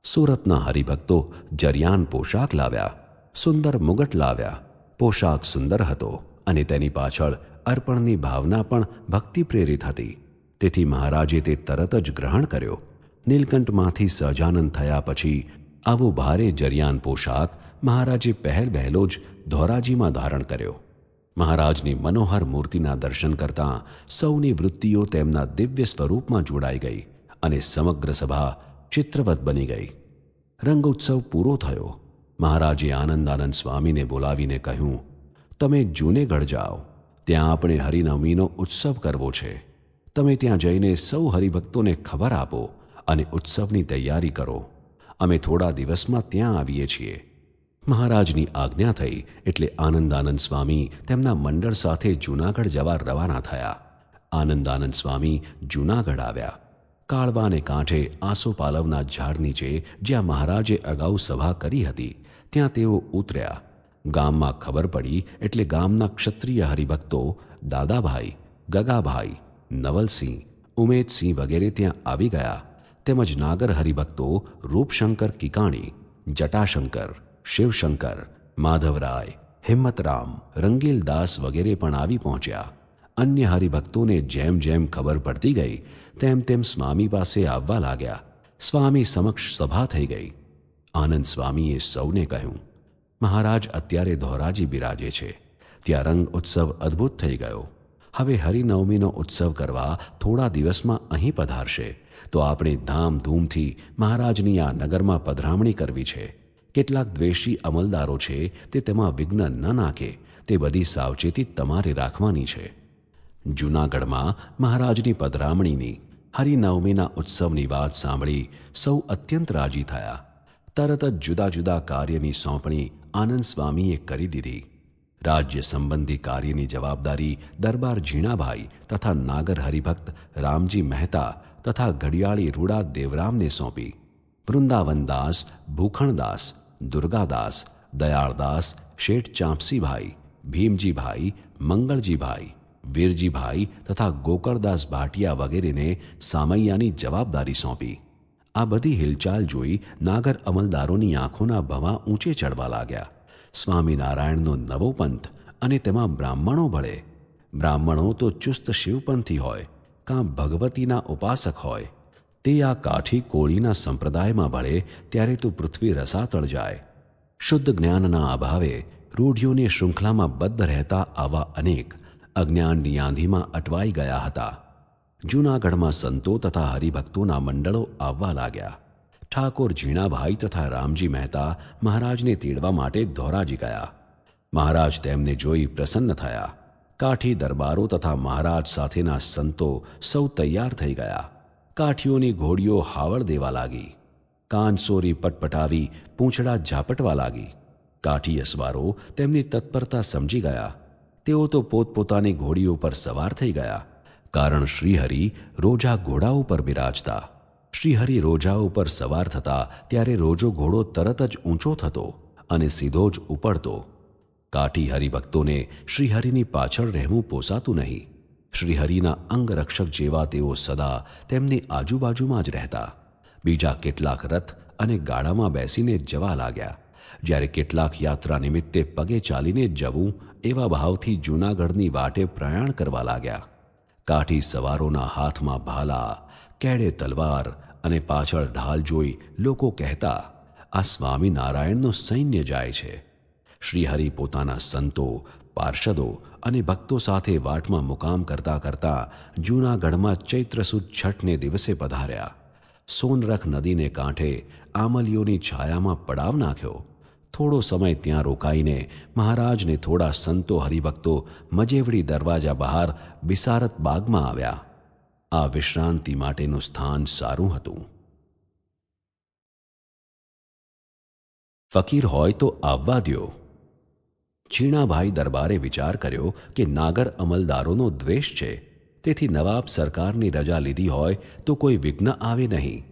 S1: સુરતના હરિભક્તો જરિયાન પોશાક લાવ્યા, સુંદર મુગટ લાવ્યા. પોશાક સુંદર હતો અને તેની પાછળ અર્પણની ભાવના પણ ભક્તિ પ્રેરિત હતી. તેથી મહારાજે તે તરત જ ગ્રહણ કર્યો. નીલકંઠમાંથી સહજાનંદ થયા પછી આવો ભારે જરિયાન પોશાક મહારાજે પહેલો જ ધોરાજીમાં ધારણ કર્યો. મહારાજની મનોહર મૂર્તિના દર્શન કરતાં સૌની વૃત્તિઓ તેમના દિવ્ય સ્વરૂપમાં જોડાઈ ગઈ અને સમગ્ર સભા ચિત્રવત બની ગઈ. રંગોત્સવ પૂરો થયો. મહારાજે આનંદાનંદ સ્વામીને બોલાવીને કહ્યું, તમે જૂનેગઢ જાઓ, ત્યાં આપણે હરિનવમીનો ઉત્સવ કરવો છે. તમે ત્યાં જઈને સૌ હરિભક્તોને ખબર આપો અને ઉત્સવની તૈયારી કરો. અમે થોડા દિવસમાં ત્યાં આવીએ છીએ. મહારાજની આજ્ઞા થઈ એટલે આનંદાનંદ સ્વામી તેમના મંડળ સાથે જૂનાગઢ જવા રવાના થયા. આનંદાનંદ સ્વામી જૂનાગઢ આવ્યા. કાળવાને કાંઠે આસોપાલવના ઝાડ નીચે જ્યાં મહારાજે અગાઉ સભા કરી હતી ત્યાં તેઓ ઉતર્યા. ગામમાં ખબર પડી એટલે ગામના ક્ષત્રિય હરિભક્તો દાદાભાઈ, ગગાભાઈ, નવલસિંહ, ઉમેદસિંહ વગેરે ત્યાં આવી ગયા. તેમજ નાગર હરિભક્તો રૂપશંકર કિકાણી, જટાશંકર, શિવશંકર, માધવરાય, હિંમતરામ, રંગીલદાસ વગેરે પણ આવી પહોંચ્યા. અન્ય હરિભક્તોને જેમ જેમ ખબર પડતી ગઈ તેમ સ્વામી પાસે આવવા લાગ્યા. સ્વામી સમક્ષ સભા થઈ ગઈ. આનંદ સ્વામીએ સૌને કહ્યું, મહારાજ અત્યારે ધોરાજી બિરાજે છે. ત્યાં રંગ ઉત્સવ અદ્ભુત થઈ ગયો. હવે હરિનવમીનો ઉત્સવ કરવા થોડા દિવસમાં અહીં પધારશે તો આપણે ધામધૂમથી મહારાજની આ નગરમાં પધરામણી કરવી છે. કેટલાક દ્વેષી અમલદારો છે તે તેમાં વિઘ્ન ન નાખે તે બધી સાવચેતી તમારે રાખવાની છે. જૂનાગઢમાં મહારાજની પધરામણીની હરિનવમીના ઉત્સવની વાત સાંભળી સૌ અત્યંત રાજી થયા. તરત જ જુદા જુદા કાર્યની સોંપણી આનંદ સ્વામીએ કરી દીધી. રાજ્ય સંબંધી કાર્યની જવાબદારી દરબાર ઝીણાભાઈ તથા નાગર હરિભક્ત રામજી મહેતા તથા ઘડિયાળી રૂડા દેવરામને સોંપી. વૃંદાવનદાસ, ભૂખણદાસ, દુર્ગાદાસ, દયાળદાસ, શેઠ ચાંપસીભાઈ, ભીમજીભાઈ, મંગળજીભાઈ, વીરજીભાઈ તથા ગોકળદાસ ભાટિયા વગેરેને સામૈયાની જવાબદારી સોંપી. આ બધી હિલચાલ જોઈ નાગર અમલદારોની આંખોના ભવા ઊંચે ચડવા લાગ્યા. સ્વામિનારાયણનો નવો પંથ અને તેમાં બ્રાહ્મણો ભળે. બ્રાહ્મણો તો ચુસ્ત શિવપંથી હોય કાં ભગવતીના ઉપાસક હોય. તે આ કાઠી કોળીના સંપ્રદાયમાં ભળે ત્યારે તો પૃથ્વી રસાતળ જાય. શુદ્ધ જ્ઞાનના અભાવે રૂઢિઓની શૃંખલામાં બદ્ધ રહેતા આવા અનેક અજ્ઞાનની આંધીમાં અટવાઈ ગયા હતા. જૂનાગઢમાં સંતો તથા હરિભક્તોના મંડળો આવવા લાગ્યા. ઠાકોર ઝીણાભાઈ તથા રામજી મહેતા મહારાજને તેડવા માટે ધોરાજી ગયા. મહારાજ તેમને જોઈ પ્રસન્ન થયા. કાઠી દરબારો તથા મહારાજ સાથેના સંતો સૌ તૈયાર થઈ ગયા. કાઠીઓની ઘોડીઓ હાવળ દેવા લાગી. કાનસોરી પટપટાવી પૂંછડા ઝાપટવા લાગી. કાઠી અસવારો તેમની તત્પરતા સમજી ગયા. તેઓ તો પોતપોતાની ઘોડીઓ પર સવાર થઈ ગયા. કારણ શ્રીહરિ રોજા ઘોડા ઉપર બિરાજતા. શ્રીહરિ રોજા ઉપર સવાર થતા ત્યારે રોજો ઘોડો તરત જ ઊંચો થતો અને સીધો જ ઉપડતો. કાઠી હરિભક્તોને શ્રીહરિની પાછળ રહેવું પોસાતું નહીં. શ્રીહરિના અંગરક્ષક જેવા તેઓ સદા તેમની આજુબાજુમાં જ રહેતા. બીજા કેટલાક રથ અને ગાડામાં બેસીને જવા લાગ્યા. જ્યારે કેટલાક યાત્રા નિમિત્તે પગે ચાલીને જવું એવા ભાવથી જૂનાગઢની વાટે પ્રયાણ કરવા લાગ્યા. કાઠી સવારોના હાથમાં ભાલા, કેડે તલવાર અને પાછળ ઢાલ જોઈ લોકો કહેતા, આ સ્વામિનારાયણનું સૈન્ય જાય છે. શ્રીહરિ પોતાના સંતો, પાર્ષદો અને ભક્તો સાથે વાટમાં મુકામ કરતા કરતા જૂનાગઢમાં ચૈત્ર સુદ છઠને દિવસે પધાર્યા. સોનરખ નદીને કાંઠે આમલીઓની છાયામાં પડાવ નાખ્યો. થોડો સમય ત્યાં રોકાઈને મહારાજને થોડા સંતો હરિભક્તો મજેવડી દરવાજા બહાર બિસારત બાગમાં આવ્યા. આ વિશ્રાંતિ માટેનું સ્થાન સારું હતું. ફકીર હોય તો આવવા દ્યો. છીણાભાઈ દરબારે વિચાર કર્યો કે નાગર અમલદારોનો દ્વેષ છે, તેથી નવાબ સરકારની રજા લીધી હોય તો કોઈ વિઘ્ન આવે નહીં.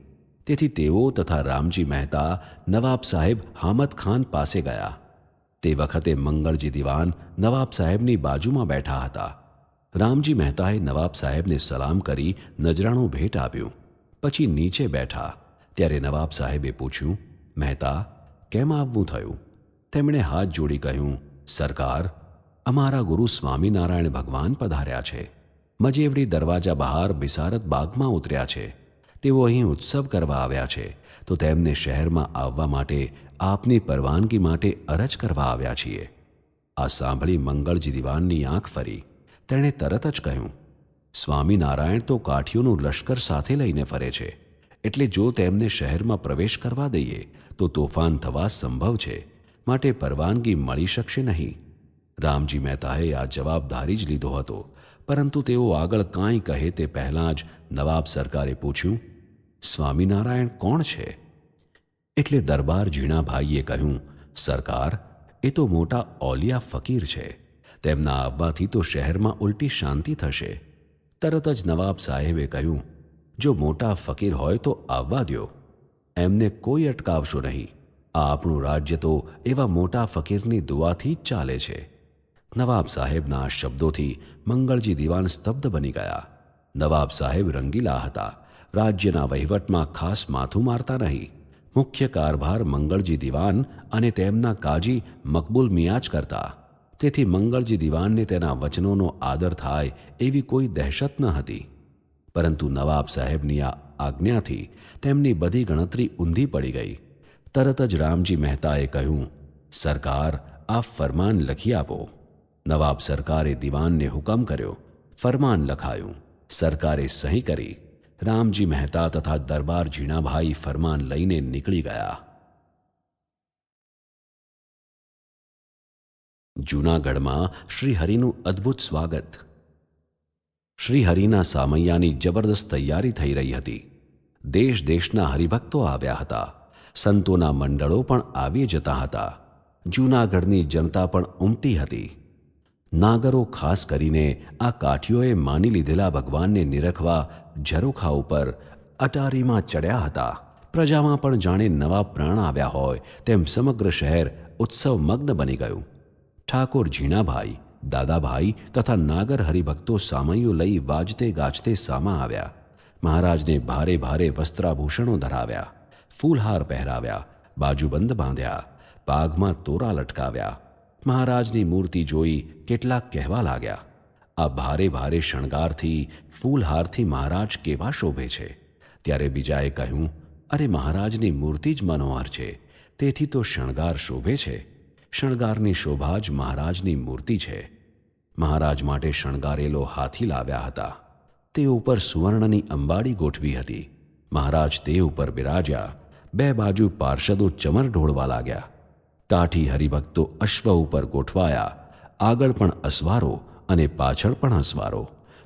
S1: તેથી તેઓ તથા રામજી મહેતા નવાબ સાહેબ હામદ ખાન પાસે ગયા. તે વખતે મંગળજી દિવાન નવાબ સાહેબની બાજુમાં બેઠા હતા. રામજી મહેતાએ નવાબ સાહેબને સલામ કરી નજરાણું ભેટ આપ્યું. પછી નીચે બેઠા ત્યારે નવાબ સાહેબે પૂછ્યું, મહેતા, કેમ આવવું થયું? તેમણે હાથ જોડી કહ્યું, સરકાર, અમારા ગુરુ સ્વામિનારાયણ ભગવાન પધાર્યા છે. મજેવડી દરવાજા બહાર બિસારત બાગમાં ઉતર્યા છે. તેઓ અહીં ઉત્સવ કરવા આવ્યા છે, તો તેમને શહેરમાં આવવા માટે આપની પરવાનગી માટે અરજ કરવા આવ્યા છીએ. આ સાંભળી મંગળજી દિવાનની આંખ ફરી. તેણે તરત જ કહ્યું, સ્વામિનારાયણ તો કાઠીઓનું લશ્કર સાથે લઈને ફરે છે, એટલે જો તેમને શહેરમાં પ્રવેશ કરવા દઈએ તો તોફાન થવા સંભવ છે, માટે પરવાનગી મળી શકશે નહીં. રામજી મહેતાએ આ જવાબ ધારી જ લીધો હતો, પરંતુ તેઓ આગળ કાંઈ કહે તે પહેલાં જ નવાબ સરકારે પૂછ્યું, સ્વામિનારાયણ કોણ છે? એટલે દરબાર ઝીણાભાઈએ કહ્યું, સરકાર, એ તો મોટા ઓલિયા ફકીર છે. તેમના આવવાથી તો શહેરમાં ઉલટી શાંતિ થશે. તરત જ નવાબ સાહેબે કહ્યું, જો મોટા ફકીર હોય તો આવવા દ્યો. એમને કોઈ અટકાવશો નહીં. આ આપણું રાજ્ય તો એવા મોટા ફકીરની દુઆથી જ ચાલે છે. નવાબ સાહેબના આ શબ્દોથી મંગળજી દિવાન સ્તબ્ધ બની ગયા. નવાબ સાહેબ રંગીલા હતા. રાજ્યના વહીવટમાં ખાસ માથું મારતા નહીં. મુખ્ય કારભાર મંગળજી દિવાન અને તેમના કાજી મકબૂલ મિયાં જ કરતા. તેથી મંગળજી દિવાનને તેના વચનોનો આદર થાય એવી કોઈ દહેશત ન હતી. પરંતુ નવાબ સાહેબની આ આજ્ઞાથી તેમની બધી ગણતરી ઊંધી પડી ગઈ. તરત જ રામજી મહેતાએ કહ્યું, સરકાર, આપ ફરમાન લખી આપો. નવાબ સરકારે દિવાનને હુકમ કર્યો. ફરમાન લખાયું. સરકારે સહી કરી. રામજી મહેતા તથા દરબાર ઝીણાભાઈ ફરમાન લઈને નીકળી ગયા. જૂનાગઢમાં શ્રીહરિનું અદ્ભુત સ્વાગત. શ્રીહરિના સામૈયાની જબરદસ્ત તૈયારી થઈ રહી હતી. દેશ દેશના હરિભક્તો આવ્યા હતા. સંતોના મંડળો પણ આવી જતા હતા. જૂનાગઢની જનતા પણ ઉમટી હતી. નાગરો ખાસ કરીને આ કાઠીઓએ માની લીધેલા ભગવાનને નિરખવા ઝરૂખા ઉપર અટારીમાં ચડ્યા હતા. પ્રજામાં પણ જાણે નવા પ્રાણ આવ્યા હોય તેમ સમગ્ર શહેર ઉત્સવમગ્ન બની ગયું. ઠાકોર ઝીણાભાઈ, દાદાભાઈ તથા નાગર હરિભક્તો સામૈયું લઈ વાજતે ગાજતે સામા આવ્યા. મહારાજને ભારે ભારે વસ્ત્રાભૂષણો ધરાવ્યા, ફૂલહાર પહેરાવ્યા, બાજુબંધ બાંધ્યા, પાઘમાં તોરા લટકાવ્યા. મહારાજની મૂર્તિ જોઈ કેટલાક કહેવા લાગ્યા, આ ભારે ભારે શણગારથી, ફૂલહારથી મહારાજ કેવા શોભે છે. ત્યારે બીજાએ કહ્યું, અરે મહારાજની મૂર્તિ જ મનોહર છે, તેથી તો શણગાર શોભે છે. શણગારની શોભા જ મહારાજની મૂર્તિ છે. મહારાજ માટે શણગારેલો હાથી લાવ્યા હતા. તે ઉપર સુવર્ણની અંબાડી ગોઠવી હતી. મહારાજ તે ઉપર બિરાજ્યા. બે બાજુ પાર્ષદો ચમર ઢોળવા લાગ્યા. કાઠી હરિભક્તો અશ્વ ઉપર ગોઠવાયા. આગળ પણ અસવારો અને પાછળ પણ અસવારો.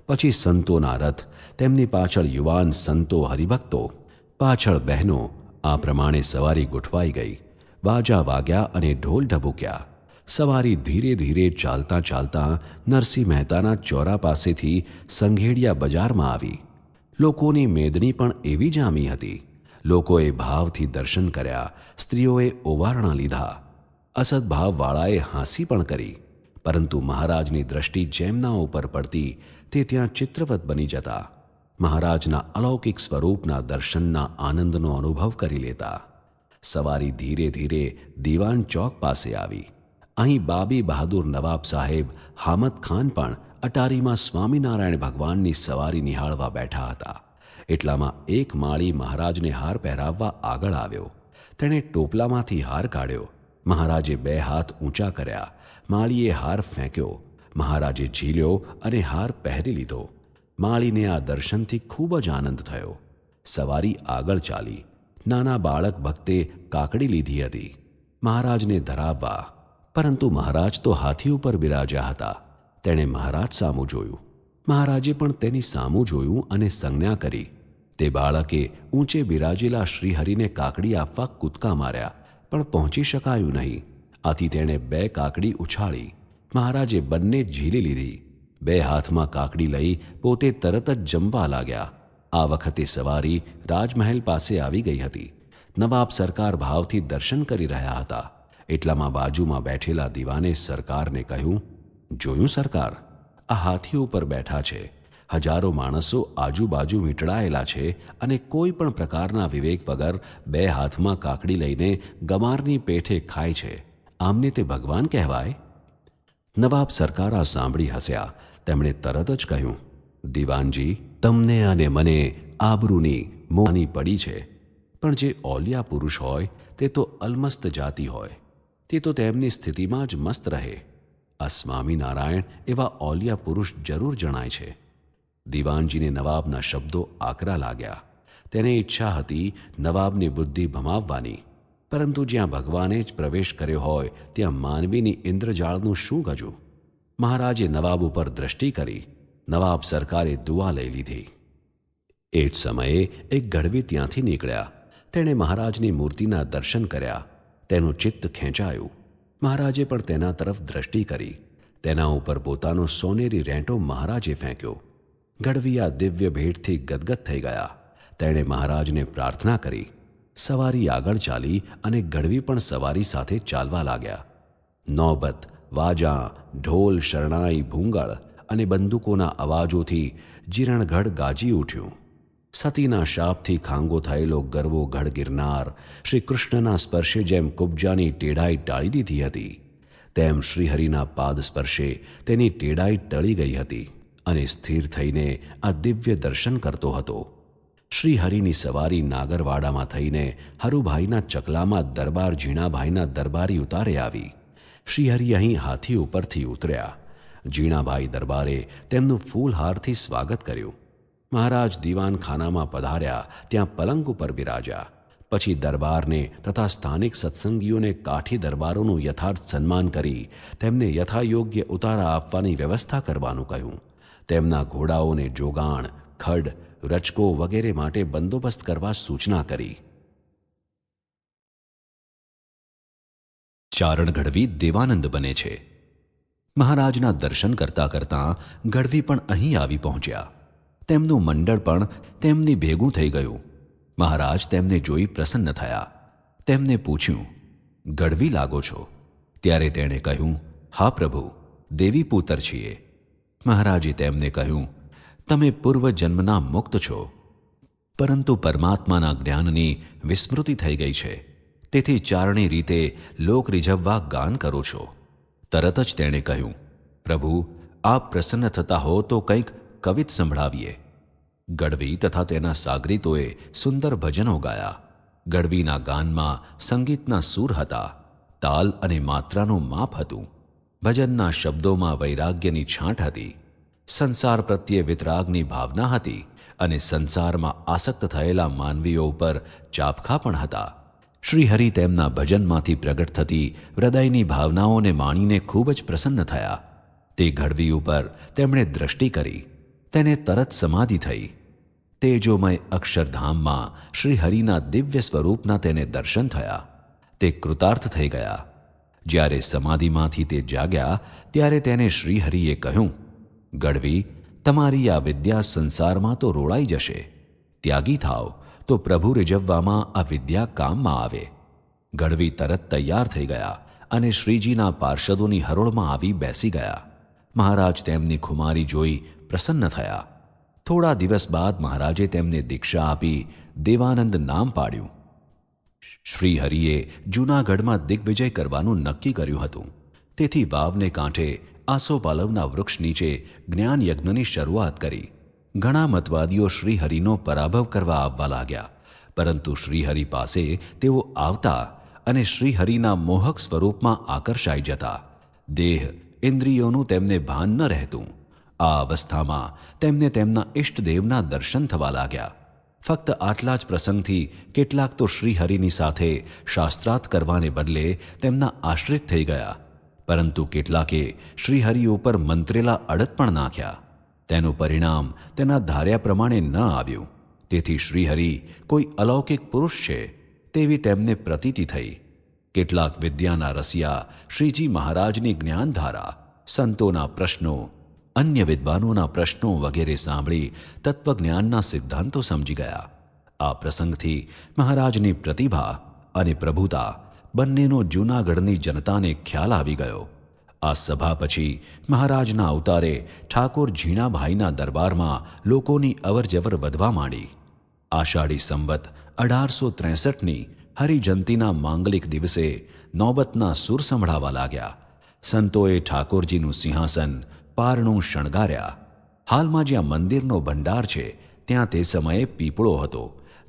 S1: પછી સંતોના રથ, તેમની પાછળ યુવાન સંતો હરિભક્તો, પાછળ બહેનો. આ પ્રમાણે સવારી ગોઠવાઈ ગઈ. વાજા વાગ્યા અને ઢોલ ઢબૂક્યા. સવારી ધીરે ધીરે ચાલતા ચાલતા નરસિંહ મહેતાના ચોરા પાસેથી સંઘેડિયા બજારમાં આવી. લોકોની મેદની પણ એવી જામી હતી. લોકોએ ભાવથી દર્શન કર્યા. સ્ત્રીઓએ ઓવારણા લીધા. અસદભાવવાળાએ હાંસી પણ કરી. પરંતુ મહારાજની દ્રષ્ટિ જેમના ઉપર પડતી તે ત્યાં ચિત્રવત બની જતા. મહારાજના અલૌકિક સ્વરૂપના દર્શનના આનંદનો અનુભવ કરી લેતા. સવારી ધીરે ધીરે દીવાન ચોક પાસે આવી. અહીં બાબી બહાદુર નવાબ સાહેબ હામદ ખાન પણ અટારીમાં સ્વામિનારાયણ ભગવાનની સવારી નિહાળવા બેઠા હતા. એટલામાં એક માળી મહારાજને હાર પહેરાવવા આગળ આવ્યો. તેણે ટોપલામાંથી હાર કાઢ્યો. મહારાજે 2 હાથ ઊંચા કર્યા. માળીએ હાર ફેંક્યો. મહારાજે ઝીલ્યો અને હાર પહેરી લીધો. માળીને આ દર્શનથી ખૂબ જ આનંદ થયો. સવારી આગળ ચાલી. નાના બાળક ભક્તે કાકડી લીધી હતી મહારાજને ધરાવવા, પરંતુ મહારાજ તો હાથી ઉપર બિરાજ્યા હતા. તેણે મહારાજ સામું જોયું. મહારાજે પણ તેની સામું જોયું અને સંજ્ઞા કરી. તે બાળકે ઊંચે બિરાજેલા શ્રીહરિને કાકડી આપવા કૂદકા માર્યા, પણ પહોંચી શકાયું નહીં. આથી તેણે 2 કાકડી ઉછાળી. મહારાજે બંને ઝીલી લીધી. 2 હાથમાં કાકડી લઈ પોતે તરત જ જમવા લાગ્યા. આ વખતે સવારી રાજમહેલ પાસે આવી ગઈ હતી. નવાબ સરકાર ભાવથી દર્શન કરી રહ્યા હતા. એટલામાં બાજુમાં બેઠેલા દીવાને સરકારને કહ્યું, જોયું સરકાર, આ હાથી ઉપર બેઠા છે. હજારો માણસો આજુબાજુ વીંટળાયેલા છે અને કોઈ પણ પ્રકારના વિવેક વગર 2 હાથમાં કાકડી લઈને ગમારની પેઠે ખાય છે. આમને તે ભગવાન કહેવાય? નવાબ સરકાર આ સાંભળી હસ્યા. તેમણે તરત જ કહ્યું, દીવાનજી, તમને અને મને આબરૂની મોહની પડી છે, પણ જે ઓલિયા પુરુષ હોય તે તો અલમસ્ત જાતિ હોય. તે તો તેમની સ્થિતિમાં જ મસ્ત રહે. આ સ્વામિનારાયણ એવા ઓલિયા પુરુષ જરૂર જણાય છે. દીવાનજીને નવાબના શબ્દો આકરા લાગ્યા. તેને ઈચ્છા હતી નવાબની બુદ્ધિ ભમાવવાની, પરંતુ જ્યાં ભગવાને જ પ્રવેશ કર્યો હોય ત્યાં માનવીની ઇન્દ્રજાળનું શું ગજું? મહારાજે નવાબ ઉપર દ્રષ્ટિ કરી. નવાબ સરકારે દુઆ લઈ લીધી. એ જ સમયે એક ગઢવી ત્યાંથી નીકળ્યા. તેણે મહારાજની મૂર્તિના દર્શન કર્યા. તેનું ચિત્ત ખેંચાયું. મહારાજે પણ તેના તરફ દ્રષ્ટિ કરી. તેના ઉપર પોતાનો સોનેરી રેંટો મહારાજે ફેંક્યો. ગઢવી આ દિવ્ય ભેટથી ગદગદ થઈ ગયા. તેણે મહારાજને પ્રાર્થના કરી. સવારી આગળ ચાલી અને ગઢવી પણ સવારી સાથે ચાલવા લાગ્યા. નોબત, વાજા, ઢોલ, શરણાઈ, ભૂંગળ અને બંદૂકોના અવાજોથી જીરણગઢ ગાજી ઉઠ્યું. સતીના શાપથી ખાંગો થયેલો ગરવો ગઢ ગિરનાર શ્રી કૃષ્ણના સ્પર્શે જેમ કુબજાની ટેઢાઈ ટાળી દીધી હતી, તેમ શ્રીહરિના પાદ સ્પર્શે તેની ટેઢાઈ ટળી ગઈ હતી અને સ્થિર થઈને આ દિવ્ય દર્શન કરતો હતો. શ્રીહરિની સવારી નાગરવાડામાં થઈને હરુભાઈના ચકલામાં દરબાર ઝીણાભાઈના દરબારી ઉતારે આવી. શ્રીહરિ અહીં હાથી ઉપરથી ઉતર્યા. ઝીણાભાઈ દરબારે તેમનું ફૂલહારથી સ્વાગત કર્યું. મહારાજ દીવાનખાનામાં પધાર્યા. ત્યાં પલંગ ઉપર બિરાજ્યા. પછી દરબારને તથા સ્થાનિક સત્સંગીઓને કાઠી દરબારોનું યથાર્થ સન્માન કરી તેમને યથાયોગ્ય ઉતારા આપવાની વ્યવસ્થા કરવાનું કહ્યું. તેમના ઘોડાઓને જોગાણ, ખડ, રચકો વગેરે માટે બંદોબસ્ત કરવા સૂચના કરી. ચારણ ગઢવી દેવાનંદ બને છે. મહારાજના દર્શન કરતાં કરતાં ગઢવી પણ અહીં આવી પહોંચ્યા. તેમનું મંડળ પણ તેમની ભેગું થઈ ગયું. મહારાજ તેમને જોઈ પ્રસન્ન થયા. તેમને પૂછ્યું, ગઢવી લાગો છો? ત્યારે તેણે કહ્યું, હા પ્રભુ, દેવી પુત્ર છીએ. મહારાજે તેમને કહ્યું, તમે પૂર્વજન્મના મુક્ત છો, પરંતુ પરમાત્માના જ્ઞાનની વિસ્મૃતિ થઈ ગઈ છે. તેથી ચારણી રીતે લોક રીઝવવા ગાન કરો છો. તરત જ તેણે કહ્યું, પ્રભુ, આપ પ્રસન્ન થતા હો તો કંઈક કવિત સંભળાવીએ. ગઢવી તથા તેના સાગરીતોએ સુંદર ભજનો ગાયા. ગઢવીના ગાનમાં સંગીતના સૂર હતા, તાલ અને માત્રાનું માપ હતું. ભજનના શબ્દોમાં વૈરાગ્યની છાંટ હતી. સંસાર પ્રત્યે વિતરાગની ભાવના હતી અને સંસારમાં આસક્ત થયેલા માનવીઓ ઉપર ચાપખા પણ હતા. શ્રીહરિ તેમના ભજનમાંથી પ્રગટ થતી હૃદયની ભાવનાઓને માણીને ખૂબ જ પ્રસન્ન થયા. તે ગઢવી ઉપર તેમણે દ્રષ્ટિ કરી. તેને તરત સમાધિ થઈ. તેજોમય અક્ષરધામમાં શ્રીહરિના દિવ્ય સ્વરૂપના તેને દર્શન થયા. તે કૃતાર્થ થઈ ગયા. જ્યારે સમાધિમાંથી તે જાગ્યા ત્યારે તેને શ્રીહરિએ કહ્યું, ગઢવી, તમારી આ વિદ્યા સંસારમાં તો રોળાઈ જશે. ત્યાગી થાવ તો પ્રભુ રીઝવવામાં આ વિદ્યા કામમાં આવે. ગઢવી તરત તૈયાર થઈ ગયા અને શ્રીજીના પાર્ષદોની હરોળમાં આવી બેસી ગયા. મહારાજ તેમની ખુમારી જોઈ પ્રસન્ન થયા. થોડા દિવસ બાદ મહારાજે તેમને દીક્ષા આપી દેવાનંદ નામ પાડ્યું. શ્રીહરિએ જૂનાગઢમાં દિગ્વિજય કરવાનું નક્કી કર્યું હતું. તેથી વાવને કાંઠે આસોપાલવના વૃક્ષ નીચે જ્ઞાન યજ્ઞની શરૂઆત કરી. ઘણા મતવાદીઓ શ્રીહરિનો પરાભવ કરવા આવવા લાગ્યા, પરંતુ શ્રીહરિ પાસે તેઓ આવતા અને શ્રીહરિના મોહક સ્વરૂપમાં આકર્ષાઈ જતા. દેહ ઇન્દ્રિયોનું તેમને ભાન ન રહેતું. આ અવસ્થામાં તેમને તેમના ઇષ્ટદેવના દર્શન થવા લાગ્યા. ફક્ત આટલા જ પ્રસંગથી કેટલાક તો શ્રીહરિની સાથે શાસ્ત્રાર્થ કરવાને બદલે તેમના આશ્રિત થઈ ગયા, પરંતુ કેટલાકે શ્રીહરિ ઉપર મંત્રેલા અડદ પણ નાખ્યા. તેનું પરિણામ તેના ધાર્યા પ્રમાણે ન આવ્યું. તેથી શ્રીહરિ કોઈ અલૌકિક પુરુષ છે તેવી તેમને પ્રતીતિ થઈ. કેટલાક વિદ્યાના રસિયા શ્રીજી મહારાજની જ્ઞાનધારા, સંતોના પ્રશ્નો, અન્ય વિદ્વાનોના પ્રશ્નો વગેરે સાંભળી તત્વજ્ઞાનના સિદ્ધાંતો સમજી ગયા. આ પ્રસંગથી મહારાજની પ્રતિભા અને પ્રભુતા બંનેનો જૂનાગઢની જનતાને ખ્યાલ આવી ગયો. આ સભા પછી મહારાજના અવતારે ઠાકોર ઝીણાભાઈના દરબારમાં લોકોની અવરજવર વધવા માંડી. આષાઢી સંવત 1863ની હરિજયંતીના માંગલિક દિવસે નોબતના સૂર સંભળાવા લાગ્યા. સંતોએ ઠાકોરજીનું સિંહાસન, પારણું શણગાર્યા. હાલમાં જ્યાં મંદિરનો ભંડાર છે ત્યાં તે સમયે પીપળો હતો.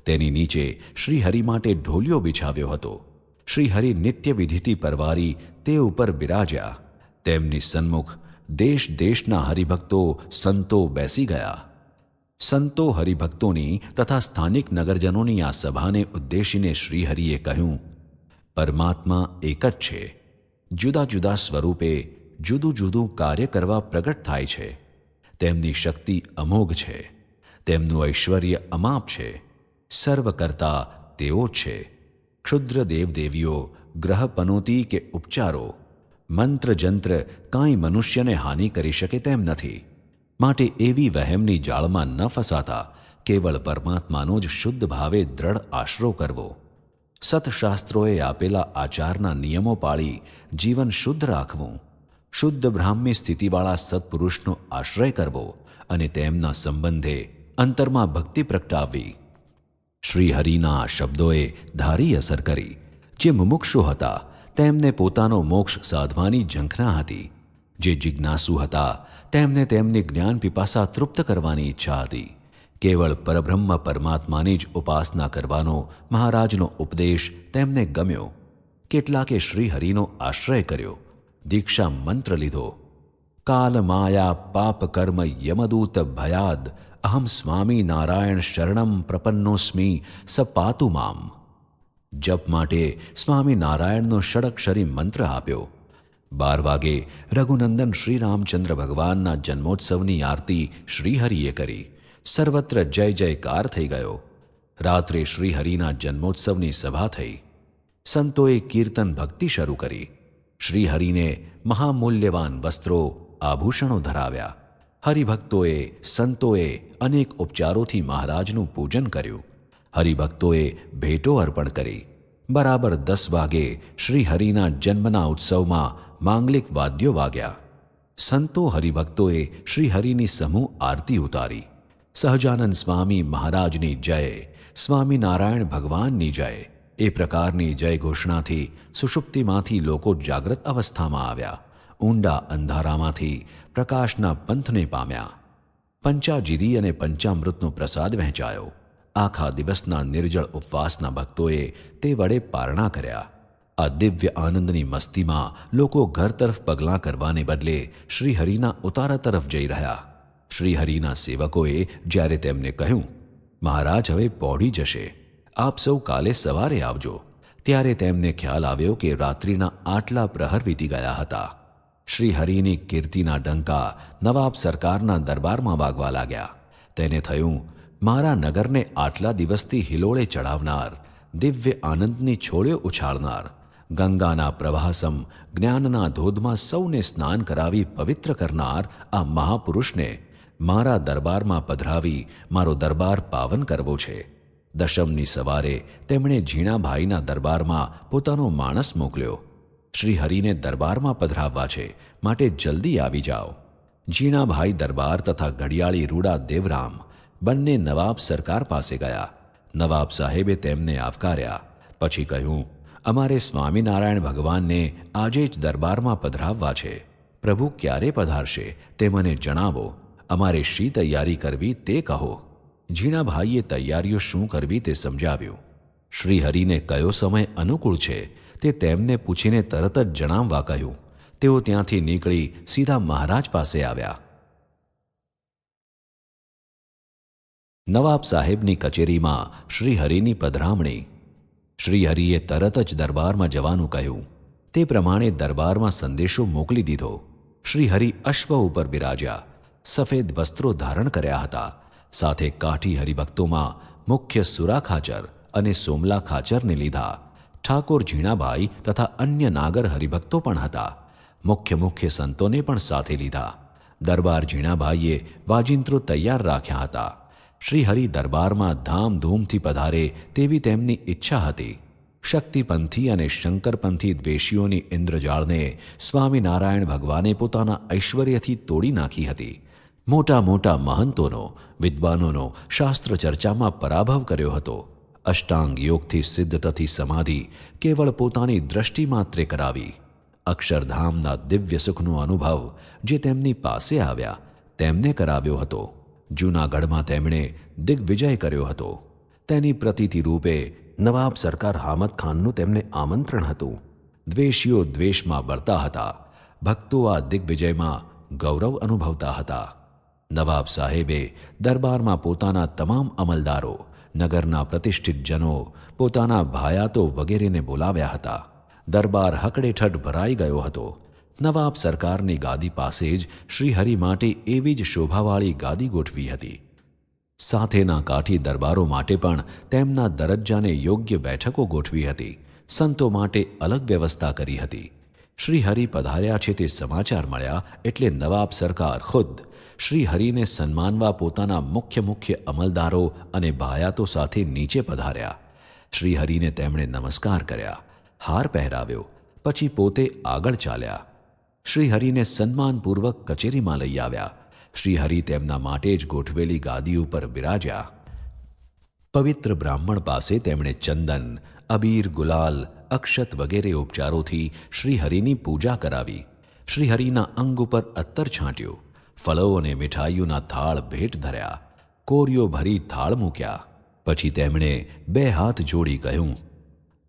S1: તેની નીચે શ્રીહરિ માટે ઢોલિયો બિછાવ્યો હતો. શ્રીહરિ નિત્ય વિધિથી પરવારી તે ઉપર બિરાજ્યા. તેમની સન્મુખ દેશ દેશના હરિભક્તો સંતો બેસી ગયા. સંતો હરિભક્તોની તથા સ્થાનિક નગરજનોની આ સભાને ઉદ્દેશીને શ્રીહરિએ કહ્યું, પરમાત્મા એક જ છે. જુદા જુદા સ્વરૂપે જુદું જુદું કાર્ય કરવા પ્રગટ થાય છે. તેમની શક્તિ અમોઘ છે. તેમનું ઐશ્વર્ય અમાપ છે. સર્વ કરતા તેઓ જ છે. ક્ષુદ્ર દેવદેવીઓ, ગ્રહ પનોતી કે ઉપચારો, મંત્ર જંત્ર કાંઈ મનુષ્યને હાનિ કરી શકે તેમ નથી. માટે એવી વહેમની જાળમાં ન ફસાતા કેવળ પરમાત્માનો જ શુદ્ધ ભાવે દ્રઢ આશરો કરવો. સતશાસ્ત્રોએ આપેલા આચારના નિયમો પાળી જીવન શુદ્ધ રાખવું. શુદ્ધ બ્રાહ્મી સ્થિતિવાળા સત્પુરુષનો આશ્રય કરવો અને તેમના સંબંધે અંતરમાં ભક્તિ પ્રગટાવવી. શ્રીહરિના આ શબ્દોએ ધારી અસર કરી. જે મુમુક્ષુ હતા તેમને પોતાનો મોક્ષ સાધવાની ઝંખના હતી. જે જિજ્ઞાસુ હતા તેમને તેમની જ્ઞાન પિપાસા તૃપ્ત કરવાની ઈચ્છા હતી. કેવળ પરબ્રહ્મ પરમાત્માની જ ઉપાસના કરવાનો મહારાજનો ઉપદેશ તેમને ગમ્યો. કેટલાકે શ્રીહરિનો આશ્રય કર્યો, દીક્ષા મંત્ર લીધો. કાલ માયા પાપ કર્મ યમદૂત ભયાદ અહમ સ્વામી નારાયણ શરણમ પ્રપન્નોસ્મી સ પાતુ મામ. જપ માટે સ્વામી નારાયણનો ષડક્ષરી મંત્ર આપ્યો. 12 વાગે રઘુનંદન શ્રીરામચંદ્ર ભગવાનના જન્મોત્સવની આરતી શ્રીહરિએ કરી. સર્વત્ર જય જયકાર થઈ ગયો. રાત્રે શ્રીહરિના જન્મોત્સવની સભા થઈ. સંતોએ કીર્તન ભક્તિ શરૂ કરી. શ્રીહરિને મહામૂલ્યવાન વસ્ત્રો, આભૂષણો ધરાવ્યા. હરિભક્તોએ, સંતોએ અનેક ઉપચારોથી મહારાજનું પૂજન કર્યું. હરિભક્તોએ ભેટો અર્પણ કરી. બરાબર 10 વાગે શ્રીહરિના જન્મના ઉત્સવમાં માંગલિક વાદ્યો વાગ્યા. સંતો હરિભક્તોએ શ્રીહરિની સમૂહ આરતી ઉતારી. સહજાનંદ સ્વામી મહારાજની જય, સ્વામિનારાયણ ભગવાનની જય એ પ્રકારની જય ઘોષણાથી સુષુપ્તિમાંથી લોકો જાગ્રત અવસ્થામાં આવ્યા. ઊંડા અંધારામાંથી પ્રકાશના પંથને પામ્યા. પંચાજીરી અને પંચામૃતનો પ્રસાદ વહેંચાયો. આખા દિવસના નિર્જળ ઉપવાસના ભક્તોએ તે વડે પારણા કર્યા. આ દિવ્ય આનંદની મસ્તીમાં લોકો ઘર તરફ પગલાં કરવાને બદલે શ્રીહરિના ઉતારા તરફ જઈ રહ્યા. શ્રીહરિના સેવકોએ જ્યારે તેમને કહ્યું, મહારાજ હવે પહોળી જશે, આપ સૌ કાલે સવારે આવજો, ત્યારે તેમને ખ્યાલ આવ્યો કે રાત્રિના આટલા પ્રહર વીતી ગયા હતા. શ્રીહરિની કીર્તિના ડંકા નવાબ સરકારના દરબારમાં વાગવા લાગ્યા. તેને થયું, મારા નગરને આટલા દિવસથી હિલોળે ચડાવનાર, દિવ્ય આનંદની છોળ્યો ઉછાળનાર, ગંગાના પ્રવાહસમ જ્ઞાનના ધોધમાં સૌને સ્નાન કરાવી પવિત્ર કરનાર આ મહાપુરુષને મારા દરબારમાં પધરાવી મારો દરબાર પાવન કરવો છે. દશમની સવારે તેમણે ઝીણાભાઈના દરબારમાં પોતાનો માણસ મોકલ્યો. શ્રીહરિને દરબારમાં પધરાવવા છે, માટે જલ્દી આવી જાઓ. ઝીણાભાઈ દરબાર તથા ઘડિયાળી રૂડા દેવરામ બંને નવાબ સરકાર પાસે ગયા. નવાબ સાહેબે તેમને આવકાર્યા. પછી કહ્યું, અમારે સ્વામિનારાયણ ભગવાનને આજે જ દરબારમાં પધરાવવા છે. પ્રભુ ક્યારે પધારશે તે મને જણાવો, અમારે શી તૈયારી કરવી તે કહો. ઝીણાભાઈએ તૈયારીઓ શું કરવી તે સમજાવ્યું. શ્રીહરિને કયો સમય અનુકૂળ છે તે તેમને પૂછીને તરત જ જણાવવા કહ્યું. તેઓ ત્યાંથી નીકળી સીધા મહારાજ પાસે આવ્યા. નવાબ સાહેબની કચેરીમાં શ્રીહરિની પધરામણી. શ્રીહરિએ તરત જ દરબારમાં જવાનું કહ્યું. તે પ્રમાણે દરબારમાં સંદેશો મોકલી દીધો. શ્રીહરિ અશ્વ ઉપર બિરાજ્યા, સફેદ વસ્ત્રો ધારણ કર્યા હતા. સાથે કાઠી હરિભક્તોમાં મુખ્ય સુરા ખાચર અને સોમલા ખાચરને લીધા. ઠાકોર ઝીણાભાઈ તથા અન્ય નાગર હરિભક્તો પણ હતા. મુખ્ય સંતોને પણ સાથે લીધા. દરબાર ઝીણાભાઈએ વાજિંત્રો તૈયાર રાખ્યા હતા. શ્રીહરિ દરબારમાં ધામધૂમથી પધારે તેવી તેમની ઈચ્છા હતી. શક્તિપંથી અને શંકરપંથી દ્વેષીઓની ઇન્દ્રજાળને સ્વામિનારાયણ ભગવાને પોતાના ઐશ્વર્યથી તોડી નાખી હતી. મોટા મોટા મહંતોનો, વિદ્વાનોનો શાસ્ત્ર ચર્ચામાં પરાભવ કર્યો હતો. અષ્ટાંગ યોગથી સિદ્ધતાથી સમાધિ કેવળ પોતાની દ્રષ્ટિ માત્રે કરાવી. અક્ષરધામના દિવ્ય સુખનો અનુભવ જે તેમની પાસે આવ્યા તેમને કરાવ્યો હતો. જૂનાગઢમાં તેમણે દિગ્વિજય કર્યો હતો. તેની પ્રતીતિ રૂપે નવાબ સરકાર હામદ ખાનનું તેમને આમંત્રણ હતું. દ્વેષીઓ દ્વેષમાં બળતા હતા. ભક્તો આ દિગ્વિજયમાં ગૌરવ અનુભવતા હતા. નવાબ સાહેબે દરબારમાં પોતાના તમામ અમલદારો, નગરના પ્રતિષ્ઠિત જનો, પોતાના ભાયાતો વગેરેને બોલાવ્યા હતા. દરબાર હકડેઠઠ ભરાઈ ગયો હતો. નવાબ સરકારની ગાદી પાસે જ શ્રીહરિ માટે એવી જ શોભાવાળી ગાદી ગોઠવી હતી. સાથેના કાઠી દરબારો માટે પણ તેમના દરજ્જાને યોગ્ય બેઠકો ગોઠવી હતી. સંતો માટે અલગ વ્યવસ્થા કરી હતી. શ્રીહરિ પધાર્યા છે તે સમાચાર મળ્યા એટલે નવાબ સરકાર ખુદ શ્રીહરિને સન્માનવા પોતાના મુખ્ય અમલદારો અને ભાયાતો સાથે નીચે પધાર્યા. શ્રીહરિને તેમણે નમસ્કાર કર્યા, હાર પહેરાવ્યો, પછી પોતે આગળ ચાલ્યા. શ્રીહરિને સન્માનપૂર્વક કચેરીમાં લઈ આવ્યા. શ્રીહરિ તેમના માટે જ ગોઠવેલી ગાદી ઉપર બિરાજ્યા. પવિત્ર બ્રાહ્મણ પાસે તેમણે ચંદન, અબીર, ગુલાલ, અક્ષત વગેરે ઉપચારોથી શ્રીહરિની પૂજા કરાવી. શ્રીહરિના અંગ ઉપર અત્તર છાંટ્યું. ફળો અને મીઠાઈઓના થાળ ભેટ ધર્યા. કોરીઓ ભરી થાળ મૂક્યા. પછી તેમણે બે હાથ જોડી કહ્યું,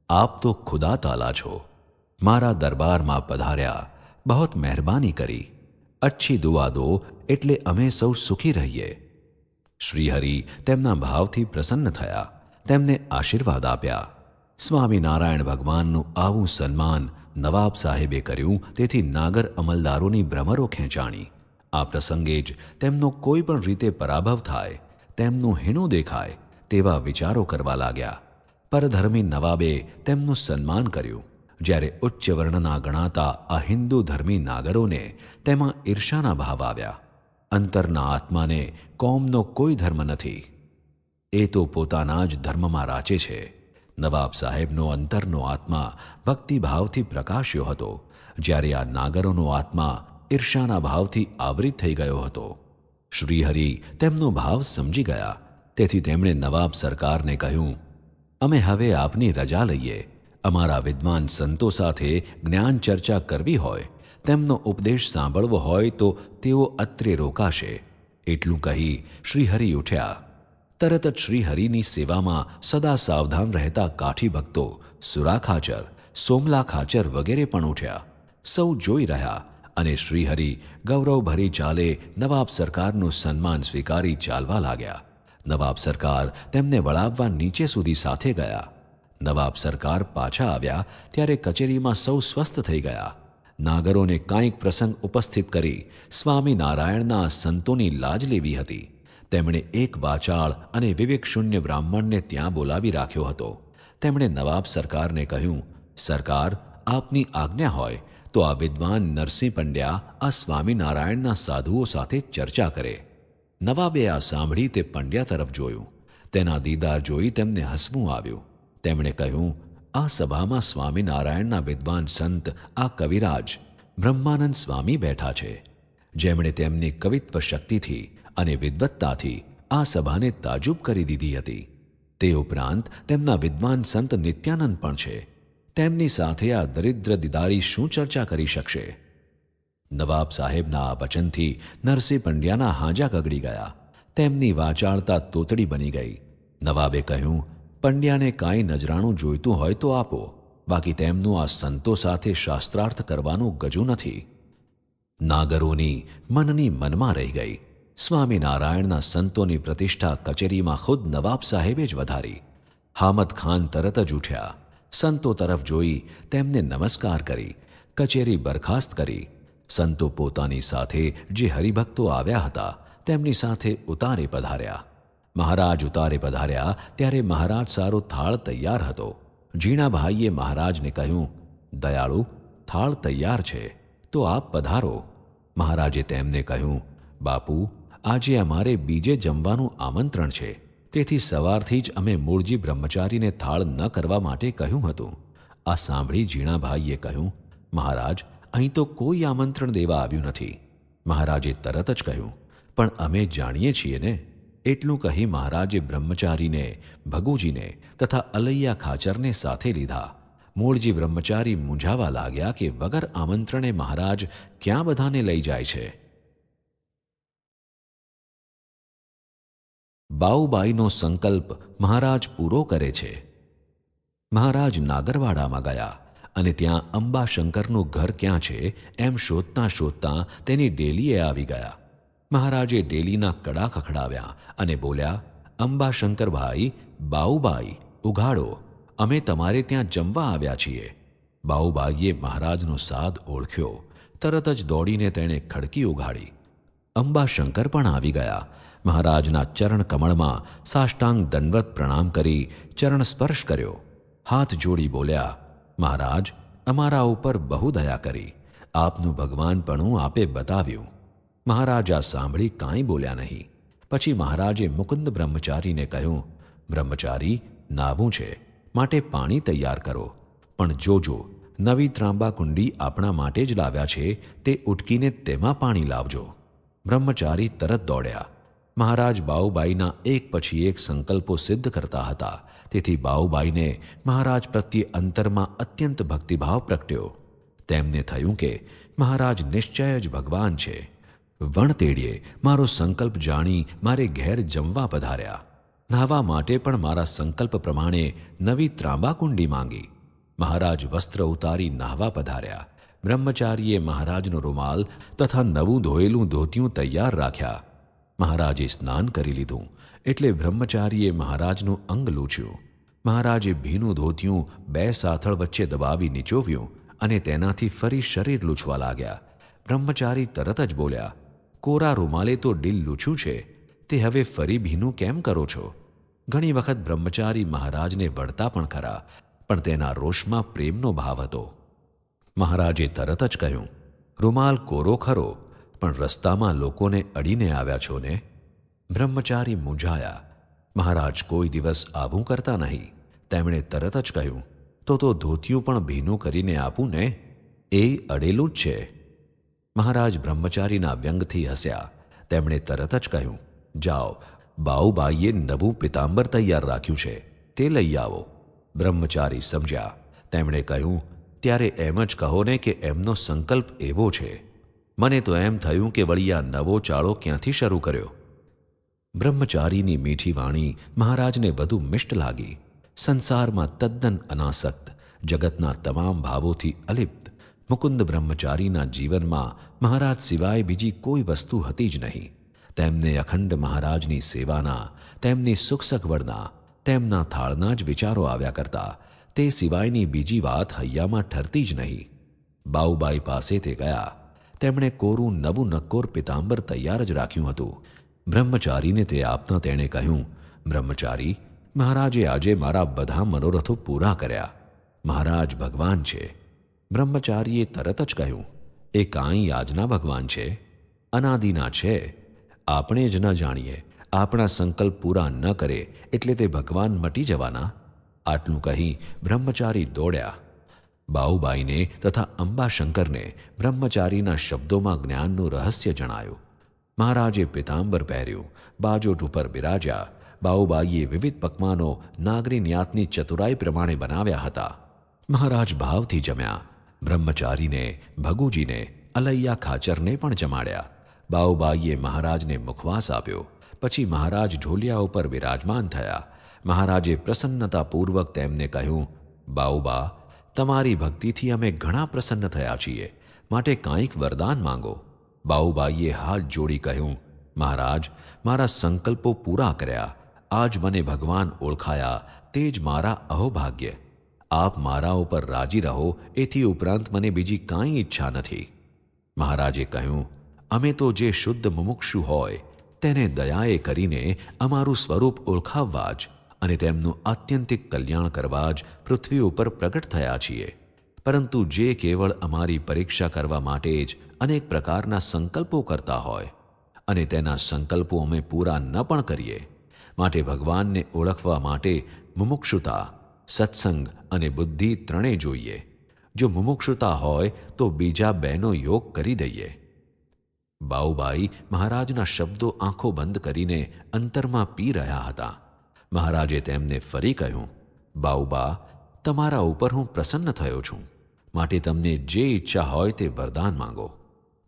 S1: આપ તો ખુદા તાલા છો. મારા દરબારમાં પધાર્યા, બહોત મહેરબાની કરી. અચ્છી દુઆ દો એટલે અમે સૌ સુખી રહીએ. શ્રીહરિ તેમના ભાવથી પ્રસન્ન થયા. તેમને આશીર્વાદ આપ્યા. સ્વામિનારાયણ ભગવાનનું આવું સન્માન નવાબ સાહેબે કર્યું તેથી નાગર અમલદારોની ભ્રમરો ખેંચાણી. આ પ્રસંગે જ તેમનો કોઈ પણ રીતે પરાભવ થાય, તેમનું હીણું દેખાય તેવા વિચારો કરવા લાગ્યા. પરધર્મી નવાબે તેમનું સન્માન કર્યું. જ્યારે ઉચ્ચ વર્ણના ગણાતા આ હિન્દુ ધર્મી નાગરોને તેમાં ઈર્ષાના ભાવ આવ્યા. અંતરના આત્માને કોમનો કોઈ ધર્મ નથી, એ તો પોતાના જ ધર્મમાં રાચે છે. નવાબ સાહેબનો અંતરનો આત્મા ભક્તિભાવથી પ્રકાશ્યો હતો, જ્યારે આ નાગરોનો આત્મા ઈર્ષાના ભાવથી આવૃત થઈ ગયો હતો. શ્રીહરિ તેમનો ભાવ સમજી ગયા, તેથી તેમણે નવાબ સરકારને કહ્યું, અમે હવે આપની રજા લઈએ. અમારા વિદ્વાન સંતો સાથે જ્ઞાન ચર્ચા કરવી હોય, તેમનો ઉપદેશ સાંભળવો હોય તો તેઓ અત્રે રોકાશે. એટલું કહી શ્રીહરિ ઉઠ્યા. તરત જ શ્રીહરિની સેવામાં સદા સાવધાન રહેતા કાઠી ભક્તો સુરા ખાચર, સોમલા ખાચર વગેરે પણ ઉઠ્યા. સૌ જોઈ રહ્યા અને શ્રીહરિ ગૌરવભરી ચાલે નવાબ સરકારનું સન્માન સ્વીકારી ચાલવા લાગ્યા. નવાબ સરકાર તેમને વળાવવા નીચે સુધી સાથે ગયા. નવાબ સરકાર પાછા આવ્યા ત્યારે કચેરીમાં સૌ સ્વસ્થ થઈ ગયા. નાગરોને કાંઈક પ્રસંગ ઉપસ્થિત કરી સ્વામિનારાયણના સંતોની લાજ લેવી હતી. તેમણે એક વાચાળ અને વિવેકશૂન્ય બ્રાહ્મણને ત્યાં બોલાવી રાખ્યો હતો. તેમણે નવાબ સરકારને કહ્યું, સરકાર, આપની આજ્ઞા હોય તો આ વિદ્વાન નરસિંહ પંડ્યા આ સ્વામિનારાયણના સાધુઓ સાથે ચર્ચા કરે. નવાબે આ સાંભળી તે પંડ્યા તરફ જોયું. તેના દીદાર જોઈ તેમને હસવું આવ્યું. તેમણે કહ્યું, આ સભામાં સ્વામિનારાયણના વિદ્વાન સંત આ કવિરાજ બ્રહ્માનંદ સ્વામી બેઠા છે, જેમણે તેમની કવિત્વ શક્તિથી અને વિદ્વત્તાથી આ સભાને તાજુબ કરી દીધી હતી. તે ઉપરાંત તેમના વિદ્વાન સંત નિત્યાનંદ પણ છે. તેમની સાથે આ દરિદ્ર દીદારી શું ચર્ચા કરી શકશે? નવાબ સાહેબના આ વચનથી નરસિંહ પંડ્યાના હાંજા કગડી ગયા. તેમની વાચાળતા તોતડી બની ગઈ. નવાબે કહ્યું, પંડ્યાને કાંઈ નજરાણું જોઈતું હોય તો આપો, બાકી તેમનું આ સંતો સાથે શાસ્ત્રાર્થ કરવાનું ગજું નથી. નાગરોની મનની મનમાં રહી ગઈ. સ્વામિનારાયણના સંતોની પ્રતિષ્ઠા કચેરીમાં ખુદ નવાબ સાહેબે જ વધારી. હામદ ખાન તરત જ ઉઠ્યા. સંતો તરફ જોઈ તેમને નમસ્કાર કરી કચેરી બરખાસ્ત કરી. સંતો પોતાની સાથે જે હરિભક્તો આવ્યા હતા તેમની સાથે ઉતારે પધાર્યા. મહારાજ ઉતારે પધાર્યા ત્યારે મહારાજ સારો થાળ તૈયાર હતો. ઝીણાભાઈએ મહારાજને કહ્યું, દયાળુ, થાળ તૈયાર છે તો આપ પધારો. મહારાજે તેમને કહ્યું, બાપુ, આજે અમારે બીજે જમવાનું આમંત્રણ છે, તેથી સવારથી જ અમે મૂળજી બ્રહ્મચારીને થાળ ન કરવા માટે કહ્યું હતું. આ સાંભળી ઝીણાભાઈએ કહ્યું, મહારાજ, અહીં તો કોઈ આમંત્રણ દેવા આવ્યું નથી. મહારાજે તરત જ કહ્યું, પણ અમે જાણીએ છીએ ને. એટલું કહી મહારાજે બ્રહ્મચારીને, ભગુજીને તથા અલૈયા ખાચરને સાથે લીધા. મૂળજી બ્રહ્મચારી મૂંઝાવા લાગ્યા કે વગર આમંત્રણે મહારાજ ક્યાં બધાને લઈ જાય છે. બાઉબાઈનો સંકલ્પ મહારાજ પૂરો કરે છે. મહારાજ નાગરવાડામાં ગયા અને ત્યાં અંબાશંકરનું ઘર ક્યાં છે એમ શોધતાં શોધતાં તેની ડેલીએ આવી ગયા. મહારાજે ડેલીના કડા ખખડાવ્યા અને બોલ્યા, અંબાશંકરભાઈ, બાઉબાઈ, ઉઘાડો, અમે તમારે ત્યાં જમવા આવ્યા છીએ. બાઉબાઈએ મહારાજનો સાદ ઓળખ્યો. તરત જ દોડીને તેણે ખડકી ઉઘાડી. અંબાશંકર પણ આવી ગયા. મહારાજના ચરણ કમળમાં સાષ્ટાંગ દંડવત પ્રણામ કરી ચરણ સ્પર્શ કર્યો. હાથ જોડી બોલ્યા, મહારાજ, અમારા ઉપર બહુ દયા કરી. આપનું ભગવાનપણું આપે બતાવ્યું. મહારાજ આ સાંભળી કાંઈ બોલ્યા નહીં. પછી મહારાજે મુકુંદ બ્રહ્મચારીને કહ્યું, બ્રહ્મચારી, નાહવું છે માટે પાણી તૈયાર કરો, પણ જોજો નવી ત્રાંબા કુંડી આપણા માટે જ લાવ્યા છે તે ઉટકીને તેમાં પાણી લાવજો. બ્રહ્મચારી તરત દોડ્યા. મહારાજ બાઉબાઈના એક પછી એક સંકલ્પો સિદ્ધ કરતા હતા, તેથી બાઉબાઈને મહારાજ પ્રત્યે અંતરમાં અત્યંત ભક્તિભાવ પ્રગટ્યો. તેમને થયું કે મહારાજ નિશ્ચય જ ભગવાન છે. વણતેડીએ મારો સંકલ્પ જાણી મારે ઘેર જમવા પધાર્યા. નાહવા માટે પણ મારા સંકલ્પ પ્રમાણે નવી ત્રાંબાકુંડી માંગી. મહારાજ વસ્ત્ર ઉતારી નાહવા પધાર્યા. બ્રહ્મચારીએ મહારાજનો રૂમાલ તથા નવું ધોયેલું ધોતિયું તૈયાર રાખ્યા. મહારાજે સ્નાન કરી લીધું એટલે બ્રહ્મચારીએ મહારાજનું અંગ લૂછ્યું. મહારાજે ભીનું ધોતિયું બે સાથળ વચ્ચે દબાવી નીચોવ્યું અને તેનાથી ફરી શરીર લૂછવા લાગ્યા. બ્રહ્મચારી તરત જ બોલ્યા, કોરા રૂમાલે તો ડીલ લૂછ્યું છે, તે હવે ફરી ભીનું કેમ કરો છો? ઘણી વખત બ્રહ્મચારી મહારાજને વળતા પણ ખરા, પણ તેના રોષમાં પ્રેમનો ભાવ હતો. મહારાજે તરત જ કહ્યું, રૂમાલ કોરો ખરો, પણ રસ્તામાં લોકોને અડીને આવ્યા છો ને? બ્રહ્મચારી મૂંઝાયા. મહારાજ કોઈ દિવસ આવું કરતા નહીં. તેમણે તરત જ કહ્યું, તો ધોતિયું પણ ભીનું કરીને આપું ને? એ અડેલું જ છે. મહારાજ બ્રહ્મચારીના વ્યંગથી હસ્યા. તેમણે તરત જ કહ્યું, જાઓ, બાઉબાઈએ નવું પિતાંબર તૈયાર રાખ્યું છે, તે લઈ આવો. બ્રહ્મચારી સમજ્યા. તેમણે કહ્યું, ત્યારે એમ જ કહો ને કે એમનો સંકલ્પ એવો છે. મને તો એમ થયું કે વળી આ નવો ચાળો ક્યાંથી શરૂ કર્યો. બ્રહ્મચારીની મીઠી વાણી મહારાજને વધુ મિષ્ટ લાગી. સંસારમાં તદ્દન અનાસક્ત, જગતના તમામ ભાવોથી અલિપ્ત મુકુંદ બ્રહ્મચારીના જીવનમાં મહારાજ સિવાય બીજી કોઈ વસ્તુ હતી જ નહીં. તેમને અખંડ મહારાજની સેવાના, તેમની સુખ સગવડના, તેમના થાળના જ વિચારો આવ્યા કરતા. તે સિવાયની બીજી વાત હૈયામાં ઠરતી જ નહીં. બાઉબાઈ પાસે તે ગયા. તેમણે કોરું નવું નક્કોર પિતાંબર તૈયાર જ રાખ્યું હતું. બ્રહ્મચારીને તે આપતા તેણે કહ્યું, બ્રહ્મચારી, મહારાજે આજે મારા બધા મનોરથો પૂરા કર્યા. મહારાજ ભગવાન છે. બ્રહ્મચારીએ તરત જ કહ્યું, એ કાંઈ યાજના ભગવાન છે? અનાદિના છે. આપણે જ ન જાણીએ, આપણા સંકલ્પ પૂરા ન કરે એટલે તે ભગવાન મટી જવાના. આટલું કહી બ્રહ્મચારી દોડ્યા. બાઉબાઈને તથા અંબાશંકરને બ્રહ્મચારીના શબ્દોમાં જ્ઞાનનું રહસ્ય જણાયું. મહારાજે પિતાંબર પહેર્યું, બાજોટ ઉપર બિરાજ્યા. બાઉબાઈએ વિવિધ પકવાનો નાગરી ન્યાતની ચતુરાઈ પ્રમાણે બનાવ્યા હતા. મહારાજ ભાવથી જમ્યા. બ્રહ્મચારીને, ભગુજીને અલૈયા ખાચરને પણ જમાડ્યા. બાઉબાઈએ મહારાજને મુખવાસ આપ્યો. પછી મહારાજ ઢોલિયા ઉપર વિરાજમાન થયા. મહારાજે પ્રસન્નતાપૂર્વક તેમને કહ્યું, બાઉબા, તમારી ભક્તિથી અમે ઘણા પ્રસન્ન થયા છીએ, માટે કાંઈક વરદાન માંગો. બાઉબાઈએ હાથ જોડી કહ્યું, મહારાજ, મારા સંકલ્પો પૂરા કર્યા. આજ મને ભગવાન ઓળખાયા, તે જ મારા અહોભાગ્ય. આપ મારા ઉપર રાજી રહો, એથી ઉપરાંત મને બીજી કાંઈ ઈચ્છા નથી. મહારાજે કહ્યું, અમે તો જે શુદ્ધ મુમુક્ષુ હોય તેને દયાએ કરીને અમારું સ્વરૂપ ઓળખાવવા જ અને તેમનું આત્યંતિક કલ્યાણ કરવા જ પૃથ્વી ઉપર પ્રગટ થયા છીએ. પરંતુ જે કેવળ અમારી પરીક્ષા કરવા માટે જ અનેક પ્રકારના સંકલ્પો કરતા હોય અને તેના સંકલ્પો અમે પૂરા ન પણ કરીએ, માટે ભગવાનને ઓળખવા માટે મુમુક્ષુતા, સત્સંગ અને બુદ્ધિ ત્રણેય જોઈએ. જો મુમુક્ષુતા હોય તો બીજા બેનો યોગ કરી દઈએ. બાઉબાઈ મહારાજના શબ્દો આંખો બંધ કરીને અંતરમાં પી રહ્યા હતા. મહારાજે તેમને ફરી કહ્યું, બાઉબા, તમારા ઉપર હું પ્રસન્ન થયો છું, માટે તમને જે ઈચ્છા હોય તે વરદાન માંગો.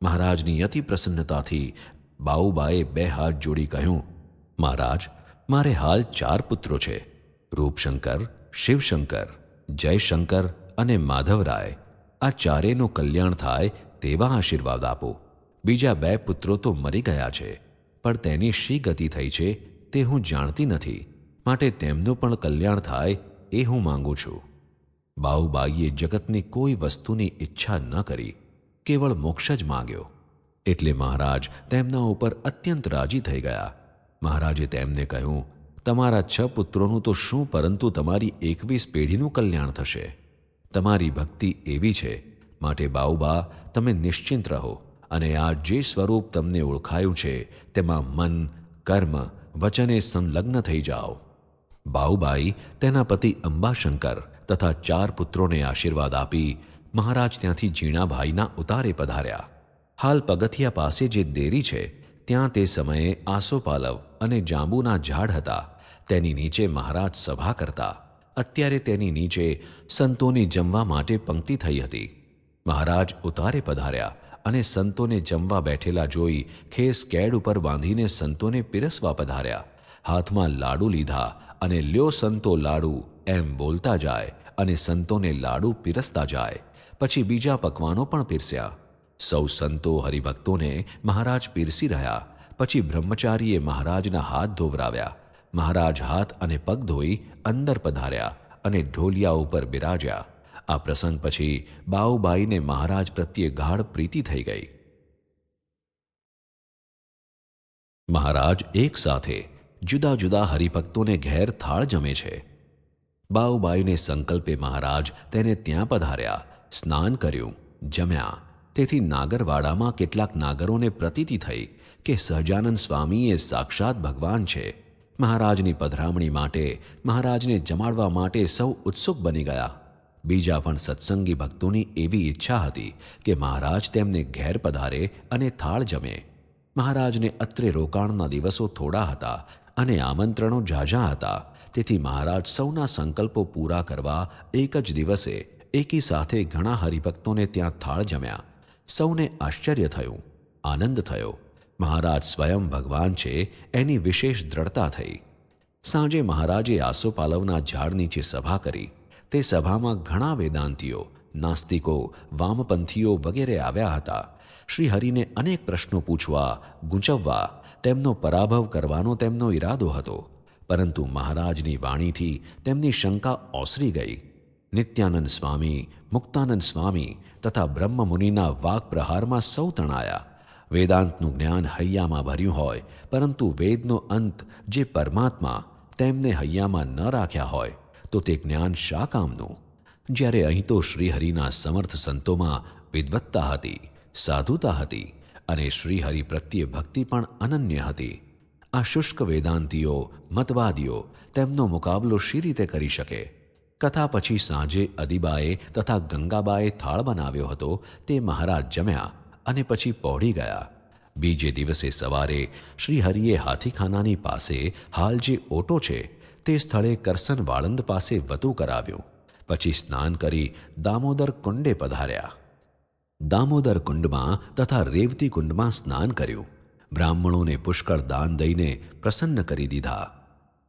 S1: મહારાજની અતિ પ્રસન્નતાથી બાઉબાએ બે હાથ જોડી કહ્યું, મહારાજ, મારે હાલ 4 પુત્રો છે, રૂપશંકર, શિવશંકર, જયશંકર અને માધવરાય. આ ચારેયનું કલ્યાણ થાય તેવા આશીર્વાદ આપો. બીજા 2 પુત્રો તો મરી ગયા છે, પણ તેની શી ગતિ થઈ છે તે હું જાણતી નથી, માટે તેમનું પણ કલ્યાણ થાય એ હું માંગુ છું. બાઉબાઈએ જગતની કોઈ વસ્તુની ઈચ્છા ન કરી, કેવળ મોક્ષ જ માગ્યો. એટલે મહારાજ તેમના ઉપર અત્યંત રાજી થઈ ગયા. મહારાજે તેમને કહ્યું, તમારા 6 પુત્રોનું તો શું, પરંતુ તમારી 21 પેઢીનું કલ્યાણ થશે. તમારી ભક્તિ એવી છે, માટે બાઉબા, તમે નિશ્ચિંત રહો અને આ જે સ્વરૂપ તમને ઓળખાયું છે તેમાં મન, કર્મ, વચને સંલગ્ન થઈ જાઓ. બાઉબાઈ તેના પતિ અંબાશંકર તથા 4 પુત્રોને આશીર્વાદ આપી મહારાજ ત્યાંથી જીણાભાઈના ઉતારે પધાર્યા. હાલ પગથિયા પાસે જે દેરી છે ત્યાં તે સમયે આસોપાલવ અને જાંબુના ઝાડ હતા. તેની નીચે મહારાજ સભા કરતા. અત્યારે તેની નીચે સંતોની જમવા માટે પંક્તિ થઈ હતી. મહારાજ ઉતારે પધાર્યા અને સંતોને જમવા બેઠેલા જોઈ ખેસ કેડ ઉપર બાંધીને સંતોને પીરસવા પધાર્યા. હાથમાં લાડુ લીધા અને લ્યો સંતો લાડુ એમ બોલતા જાય અને સંતોને લાડુ પીરસતા જાય. પછી બીજા પકવાનો પણ પીરસ્યા. સૌ સંતો હરિભક્તોને મહારાજ પીરસી રહ્યા. પછી બ્રહ્મચારીએ મહારાજના હાથ ધોવરાવ્યા. મહારાજ હાથ અને પગ ધોઈ અંદર પધાર્યા અને ઢોલિયા ઉપર બિરાજ્યા. આ પ્રસંગ પછી બાઉબાઈને મહારાજ પ્રત્યે ગાઢ પ્રીતિ થઈ ગઈ. મહારાજ એક સાથે જુદા જુદા હરિભક્તોને ઘેર થાળ જમે છે. બાઉબાઈને સંકલ્પે મહારાજ તેને ત્યાં પધાર્યા, સ્નાન કર્યું, જમ્યા. તેથી નાગરવાડામાં કેટલાક નાગરોને પ્રતીતિ થઈ કે સહજાનંદ સ્વામી એ સાક્ષાત ભગવાન છે. મહારાજની પધરામણી માટે, મહારાજને જમાડવા માટે સૌ ઉત્સુક બની ગયા. બીજા પણ સત્સંગી ભક્તોની એવી ઈચ્છા હતી કે મહારાજ તેમને ઘેર પધારે અને થાળ જમે. મહારાજને અત્રે રોકાણના દિવસો થોડા હતા અને આમંત્રણો ઝાઝા હતા. તેથી મહારાજ સૌના સંકલ્પો પૂરા કરવા એક જ દિવસે એકી સાથે ઘણા હરિભક્તોને ત્યાં થાળ જમ્યા. સૌને આશ્ચર્ય થયું, આનંદ થયો. મહારાજ સ્વયં ભગવાન છે એની વિશેષ દ્રઢતા થઈ. સાંજે મહારાજે આસોપાલવના ઝાડ નીચે સભા કરી. તે સભામાં ઘણા વેદાંતીઓ, નાસ્તિકો, વામપંથીઓ વગેરે આવ્યા હતા. શ્રીહરિને અનેક પ્રશ્નો પૂછવા, ગૂંચવવા, તેમનો પરાભવ કરવાનો તેમનો ઈરાદો હતો. પરંતુ મહારાજની વાણીથી તેમની શંકા ઓસરી ગઈ. નિત્યાનંદ સ્વામી, મુક્તાનંદ સ્વામી તથા બ્રહ્મમુનિના વાક પ્રહારમાં સૌ તણાયા. વેદાંતનું જ્ઞાન હૈયામાં ભર્યું હોય, પરંતુ વેદનો અંત જે પરમાત્મા તેમને હૈયામાં ન રાખ્યા હોય તો તે જ્ઞાન શા કામનું? જ્યારે અહીં તો શ્રીહરિના સમર્થ સંતોમાં વિદ્વત્તા હતી, સાધુતા હતી અને શ્રીહરિ પ્રત્યે ભક્તિ પણ અનન્ય હતી. આ શુષ્ક વેદાંતીઓ, મતવાદીઓ તેમનો મુકાબલો શી રીતે કરી શકે? કથા પછી સાંજે અદીબાએ તથા ગંગાબાએ થાળ બનાવ્યો હતો તે મહારાજ જમ્યા અને પછી પહોળી ગયા. બીજે દિવસે સવારે શ્રીહરિએ હાથીખાનાની પાસે હાલ જે ઓટો છે તે સ્થળે કરસન વાળંદ પાસે વતું કરાવ્યું. પછી સ્નાન કરી દામોદર કુંડે પધાર્યા. દામોદર કુંડમાં તથા રેવતી કુંડમાં સ્નાન કર્યું. બ્રાહ્મણોને પુષ્કળ દાન દઈને પ્રસન્ન કરી દીધા.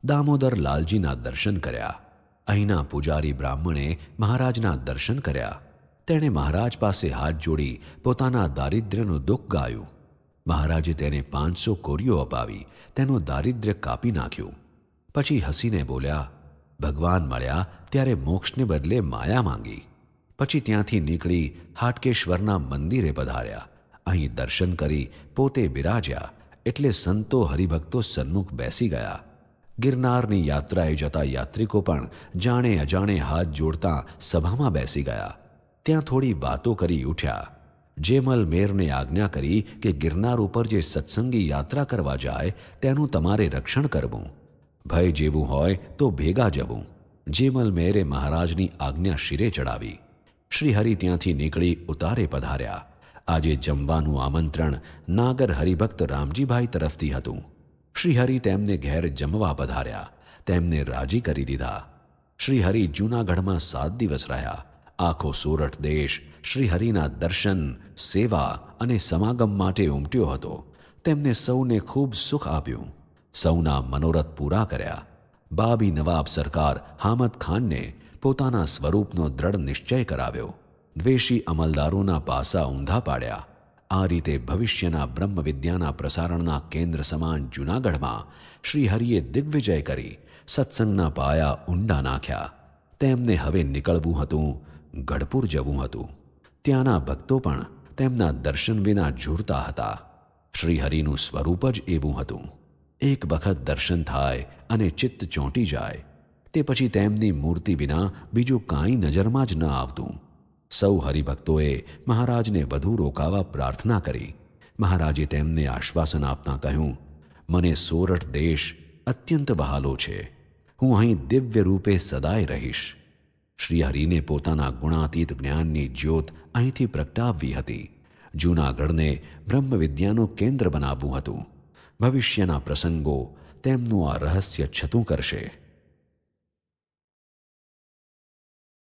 S1: દામોદર લાલજીના દર્શન કર્યા. અહીંના પૂજારી બ્રાહ્મણે મહારાજના દર્શન કર્યા. તેણે મહારાજ પાસે હાથ જોડી પોતાના દારિદ્ર્યનું દુઃખ ગાયું. મહારાજે તેને 500 કોરીઓ અપાવી તેનું દારિદ્ર્ય કાપી નાખ્યું. પછી હસીને બોલ્યા, ભગવાન મળ્યા ત્યારે મોક્ષને બદલે માયા માંગી. પછી ત્યાંથી નીકળી હાટકેશ્વરના મંદિરે પધાર્યા. અહીં દર્શન કરી પોતે બિરાજ્યા એટલે સંતો હરિભક્તો સન્મુખ બેસી ગયા. ગિરનારની યાત્રાએ જતા યાત્રિકો પણ જાણે અજાણે હાથ જોડતા સભામાં બેસી ગયા. ત્યાં થોડી વાતો કરી ઉઠ્યા. જેમલ મેરને આજ્ઞા કરી કે ગિરનાર ઉપર જે સત્સંગી યાત્રા કરવા જાય તેનું તમારે રક્ષણ કરવું. ભય જેવું હોય તો ભેગા જવું. જેમલ મેરે મહારાજની આજ્ઞા શિરે ચડાવી. શ્રીહરિ ત્યાંથી નીકળી ઉતારે પધાર્યા. આજે જમવાનું આમંત્રણ નાગર હરિભક્ત રામજીભાઈ તરફથી હતું. શ્રીહરિ તેમને ઘેર જમવા પધાર્યા. તેમને રાજી કરી દીધા. શ્રીહરિ જૂનાગઢમાં 7 દિવસ રહ્યા. આખો સોરઠ દેશ શ્રીહરિના દર્શન, સેવા અને સમાગમ માટે ઉમટ્યો હતો. તેમને સૌને ખૂબ સુખ આપ્યું. સૌના મનોરથ પૂરા કર્યા. બાબી નવાબ સરકાર હામદ ખાનને પોતાના સ્વરૂપનો દ્રઢ નિશ્ચય કરાવ્યો. દ્વેષી અમલદારોના પાસા ઊંધા પાડ્યા. આ રીતે ભવિષ્યના બ્રહ્મવિદ્યાના પ્રસારણના કેન્દ્ર સમાન જૂનાગઢમાં શ્રીહરિએ દિગ્વિજય કરી સત્સંગના પાયા ઊંડા નાખ્યા. તેમને હવે નીકળવું હતું, ગઢપુર જવું હતું. ત્યાંના ભક્તો પણ તેમના દર્શન વિના ઝૂરતા હતા. શ્રીહરિનું સ્વરૂપ જ એવું હતું. એક વખત દર્શન થાય અને ચિત્ત ચોંટી જાય તે પછી તેમની મૂર્તિ વિના બીજું કાંઈ નજરમાં જ ન આવતું. સૌ હરિભક્તોએ મહારાજને વધુ રોકાવા પ્રાર્થના કરી. મહારાજે તેમને આશ્વાસન આપતા કહ્યું, મને સોરઠ દેશ અત્યંત વહાલો છે. હું અહીં દિવ્ય રૂપે સદાય રહીશ. શ્રીહરિને પોતાના ગુણાતીત જ્ઞાનની જ્યોત અહીંથી પ્રગટાવવી હતી. જૂનાગઢને બ્રહ્મવિદ્યાનું કેન્દ્ર બનાવવું હતું. ભવિષ્યના પ્રસંગો તેમનું આ રહસ્ય છતું કરશે.